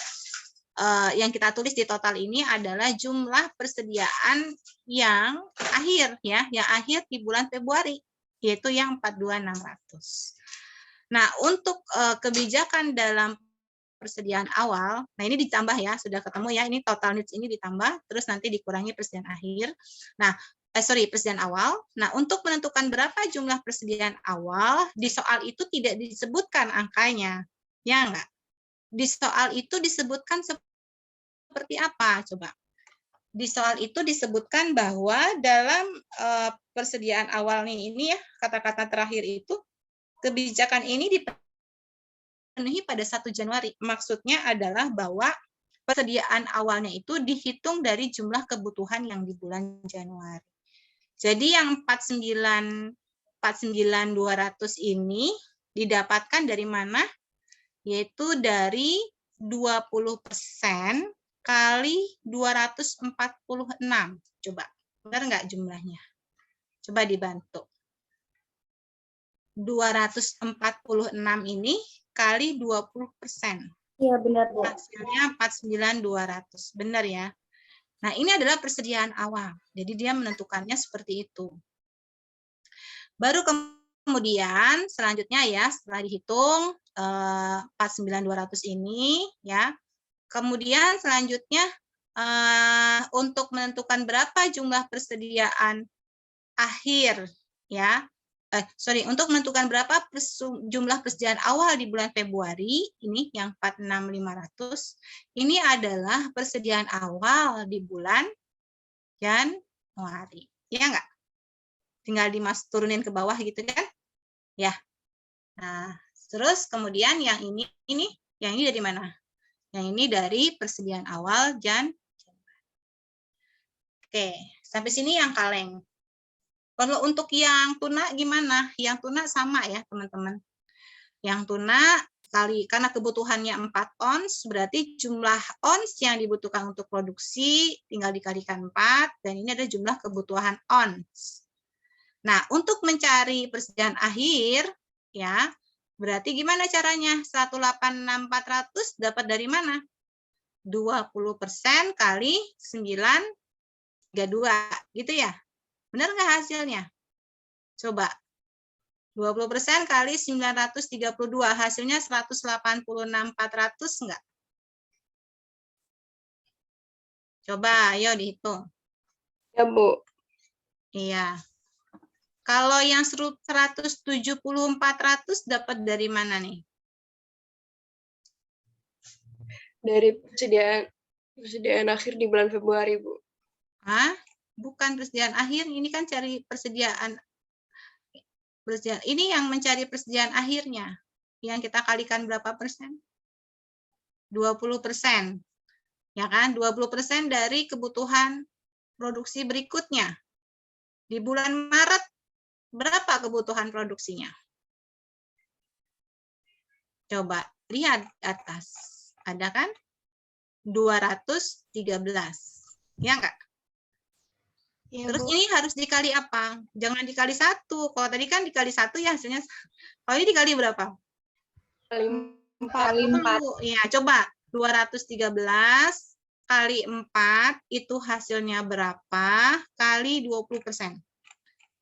yang kita tulis di total ini adalah jumlah persediaan yang akhir ya, yang akhir di bulan Februari, yaitu yang 42.600. Nah, untuk kebijakan dalam persediaan awal, nah ini ditambah ya, sudah ketemu ya, ini total needs ini ditambah, terus nanti dikurangi persediaan akhir. Nah, persediaan awal. Nah, untuk menentukan berapa jumlah persediaan awal, di soal itu tidak disebutkan angkanya, ya enggak? Di soal itu disebutkan seperti apa? Coba. Di soal itu disebutkan bahwa dalam persediaan awal nih, ini ya, kata-kata terakhir itu, kebijakan ini dipenuhi pada 1 Januari. Maksudnya adalah bahwa persediaan awalnya itu dihitung dari jumlah kebutuhan yang di bulan Januari. Jadi yang 49.200 ini didapatkan dari mana? Yaitu dari 20% kali 246. Coba, benar nggak jumlahnya? Coba dibantu. 246 ini kali 20%. Iya, benar, Bu. Hasilnya 49.200. Benar ya? Nah, ini adalah persediaan awal. Jadi dia menentukannya seperti itu. Baru kemudian selanjutnya ya, setelah dihitung 49.200 ini ya. Kemudian selanjutnya untuk menentukan berapa jumlah persediaan akhir ya. Untuk menentukan berapa jumlah persediaan awal di bulan Februari, ini yang 46.500, ini adalah persediaan awal di bulan Januari. Ya enggak? Tinggal turunin ke bawah gitu kan? Ya. Nah, terus kemudian yang ini dari mana? Yang ini dari persediaan awal Januari. Oke, sampai sini yang kaleng. Kalau untuk yang tuna gimana? Yang tuna sama ya, teman-teman. Yang tuna karena kebutuhannya 4 ons, berarti jumlah ons yang dibutuhkan untuk produksi tinggal dikalikan 4, dan ini ada jumlah kebutuhan ons. Nah, untuk mencari persediaan akhir, ya, berarti gimana caranya? 186.400 dapat dari mana? 20% kali 932, gitu ya? Benar nggak hasilnya? Coba. 20% kali 932, hasilnya 186.400 enggak? Coba, ayo dihitung. Ya, Bu. Iya. Kalau yang 170.400 dapat dari mana nih? Dari persediaan akhir di bulan Februari, Bu. Hah? Bukan persediaan akhir, ini kan cari persediaan. Ini yang mencari persediaan akhirnya. Yang kita kalikan berapa persen? 20%. Ya kan? 20% dari kebutuhan produksi berikutnya. Di bulan Maret, berapa kebutuhan produksinya? Coba lihat atas. Ada kan? 213. Ya enggak? Ya, Terus Bu. ini harus dikali apa? Jangan dikali 1. Kalau tadi kan dikali 1 ya hasilnya. Kalau ini dikali berapa? Kali 40. Ya, coba 213 kali 4 itu hasilnya berapa? Kali 20%.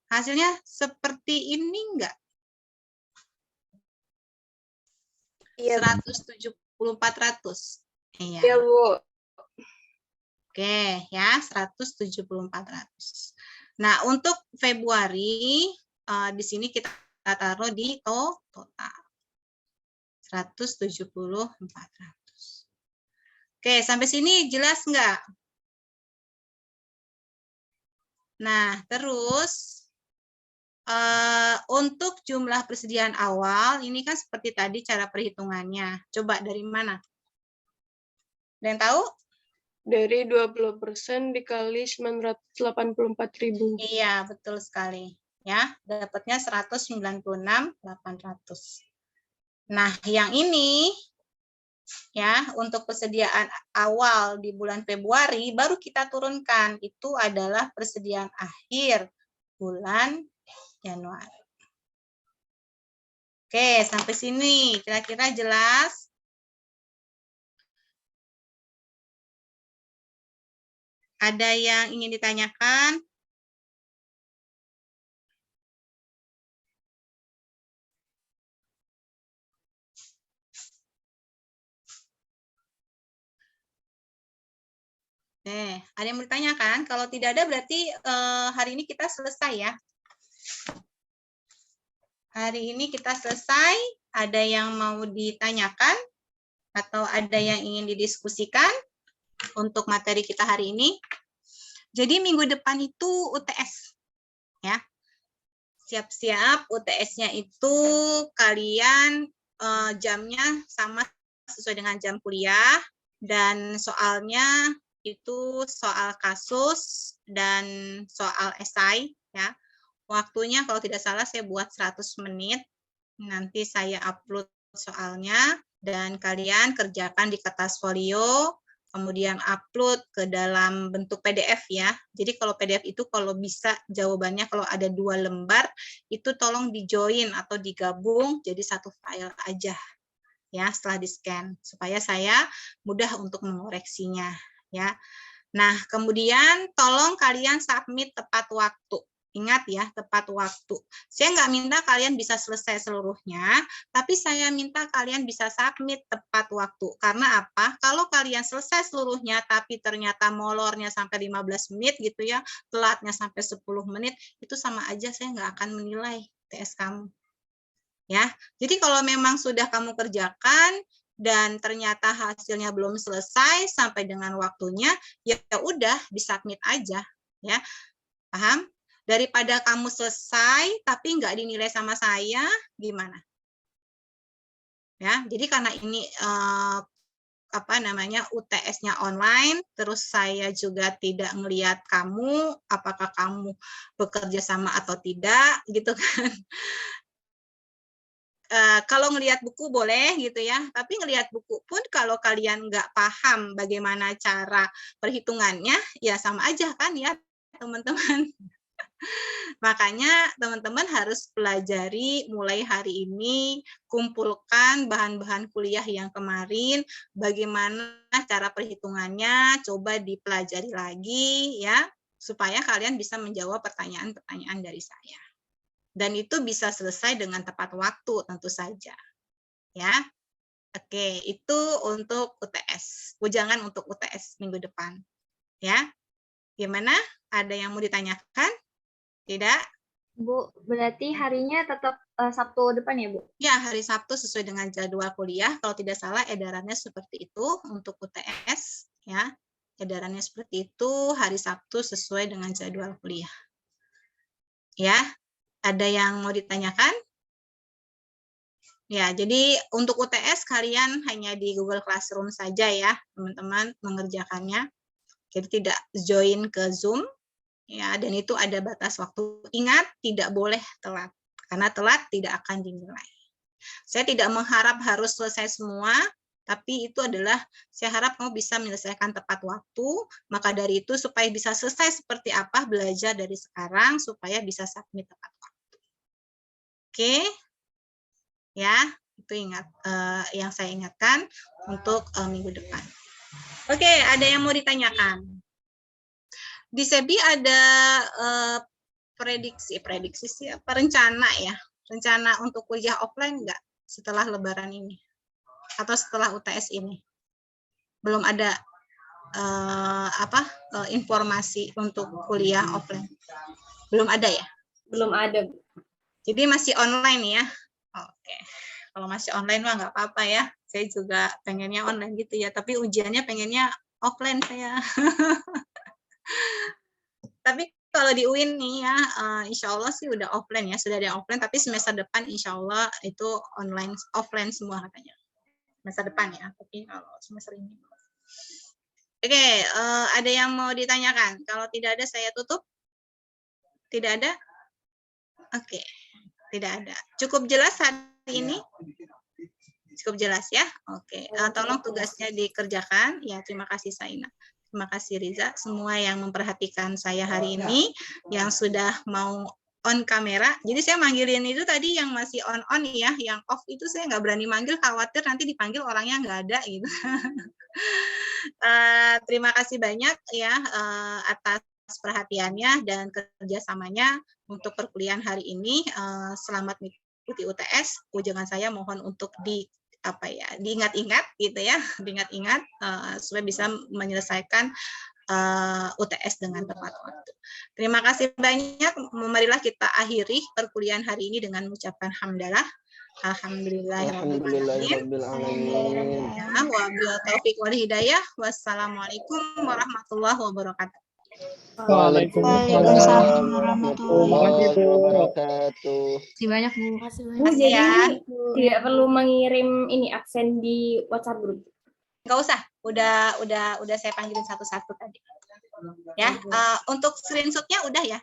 Hasilnya seperti ini enggak? Iya, 170.400. Iya. Ya, Bu. Oke, ya 170.400. Nah, untuk Februari di sini kita taruh di total 170.400. Oke, sampai sini jelas nggak? Nah, terus untuk jumlah persediaan awal ini kan seperti tadi cara perhitungannya. Coba dari mana? Ada yang tahu? Dari 20% dikali 984.000. Iya, betul sekali. Ya, dapatnya 196.800. Nah, yang ini ya, untuk persediaan awal di bulan Februari baru kita turunkan. Itu adalah persediaan akhir bulan Januari. Oke, sampai sini kira-kira jelas? Ada yang ingin ditanyakan? Ada yang mau ditanyakan? Kalau tidak ada berarti hari ini kita selesai ya. Hari ini kita selesai. Ada yang mau ditanyakan? Atau ada yang ingin didiskusikan untuk materi kita hari ini? Jadi minggu depan itu UTS. ya. Siap-siap UTS-nya itu kalian jamnya sama sesuai dengan jam kuliah, dan soalnya itu soal kasus dan soal esai ya. Waktunya kalau tidak salah saya buat 100 menit. Nanti saya upload soalnya dan kalian kerjakan di kertas folio, kemudian upload ke dalam bentuk PDF ya. Jadi kalau PDF itu kalau bisa jawabannya kalau ada 2 lembar itu tolong di-join atau digabung jadi satu file aja ya setelah di-scan supaya saya mudah untuk mengoreksinya ya. Nah, kemudian tolong kalian submit tepat waktu. Ingat ya, tepat waktu. Saya nggak minta kalian bisa selesai seluruhnya, tapi saya minta kalian bisa submit tepat waktu. Karena apa? Kalau kalian selesai seluruhnya, tapi ternyata molornya sampai 15 menit gitu ya, telatnya sampai 10 menit, itu sama aja saya nggak akan menilai TS kamu. Ya, jadi kalau memang sudah kamu kerjakan, dan ternyata hasilnya belum selesai sampai dengan waktunya, ya udah disubmit aja. Ya, paham? Daripada kamu selesai tapi nggak dinilai sama saya, gimana? Ya, jadi karena ini UTS-nya online, terus saya juga tidak melihat kamu, apakah kamu bekerja sama atau tidak, gitu kan? Kalau ngelihat buku boleh gitu ya, tapi ngelihat buku pun kalau kalian nggak paham bagaimana cara perhitungannya, ya sama aja kan ya teman-teman. Makanya teman-teman harus pelajari mulai hari ini, kumpulkan bahan-bahan kuliah yang kemarin, bagaimana cara perhitungannya, coba dipelajari lagi ya, supaya kalian bisa menjawab pertanyaan-pertanyaan dari saya. Dan itu bisa selesai dengan tepat waktu tentu saja. Ya. Oke, itu untuk UTS. Ujangan untuk UTS minggu depan. Ya. Gimana? Ada yang mau ditanyakan? Tidak? Bu, berarti harinya tetap Sabtu depan ya, Bu? Ya, hari Sabtu sesuai dengan jadwal kuliah. Kalau tidak salah edarannya seperti itu untuk UTS. Ya, edarannya seperti itu, hari Sabtu sesuai dengan jadwal kuliah. Ya, ada yang mau ditanyakan? Ya, jadi untuk UTS kalian hanya di Google Classroom saja ya, teman-teman mengerjakannya. Jadi tidak join ke Zoom. Ya, dan itu ada batas waktu. Ingat, tidak boleh telat. Karena telat tidak akan dinilai. Saya tidak mengharap harus selesai semua, tapi itu adalah, saya harap kamu bisa menyelesaikan tepat waktu. Maka dari itu, supaya bisa selesai seperti apa, belajar dari sekarang, supaya bisa submit tepat waktu. Oke? Ya, itu ingat yang saya ingatkan untuk minggu depan. Oke, ada yang mau ditanyakan? Di SEBI ada prediksi sih, rencana ya, rencana untuk kuliah offline nggak setelah Lebaran ini atau setelah UTS ini? Belum ada informasi untuk kuliah offline, belum ada ya? Belum ada, Bu. Jadi masih online ya? Oke, kalau masih online mah nggak apa-apa ya. Saya juga pengennya online gitu ya, tapi ujiannya pengennya offline saya. Tapi kalau di UIN nih ya, insya Allah sih udah offline ya, sudah ada offline, tapi semester depan insya Allah itu online, offline semua katanya. Semester depan ya, tapi kalau semester ini. Oke, ada yang mau ditanyakan? Kalau tidak ada saya tutup. Tidak ada? Oke, tidak ada. Cukup jelas hari ini? Cukup jelas ya? Oke, tolong tugasnya dikerjakan. Ya, terima kasih Saina. Terima kasih Riza, semua yang memperhatikan saya hari ini, yang sudah mau on kamera. Jadi saya manggilin itu tadi yang masih on ya, yang off itu saya nggak berani manggil, khawatir nanti dipanggil orangnya nggak ada gitu. Terima kasih banyak ya atas perhatiannya dan kerjasamanya untuk perkuliahan hari ini. Selamat mengikuti UTS. Ujangan saya mohon untuk diingat-ingat gitu ya, diingat-ingat supaya bisa menyelesaikan UTS dengan tepat waktu. Terima kasih banyak. Marilah kita akhiri perkuliahan hari ini dengan mengucapkan hamdalah. Alhamdulillahirabbil alamin. Wabillahi taufik wal hidayah. Wassalamualaikum warahmatullahi wabarakatuh. Waalaikumsalam warahmatullahi wabarakatuh. Terima kasih banyak, Bu. Makasih Bu, banyak. jadi ya. tidak perlu mengirim ini absen di WhatsApp grup. Nggak usah, udah saya panggilin satu-satu tadi. Ya, untuk screenshotnya udah ya.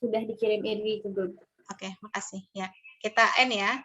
Sudah dikirim ini ke grup. Oke, makasih ya. Kita end ya.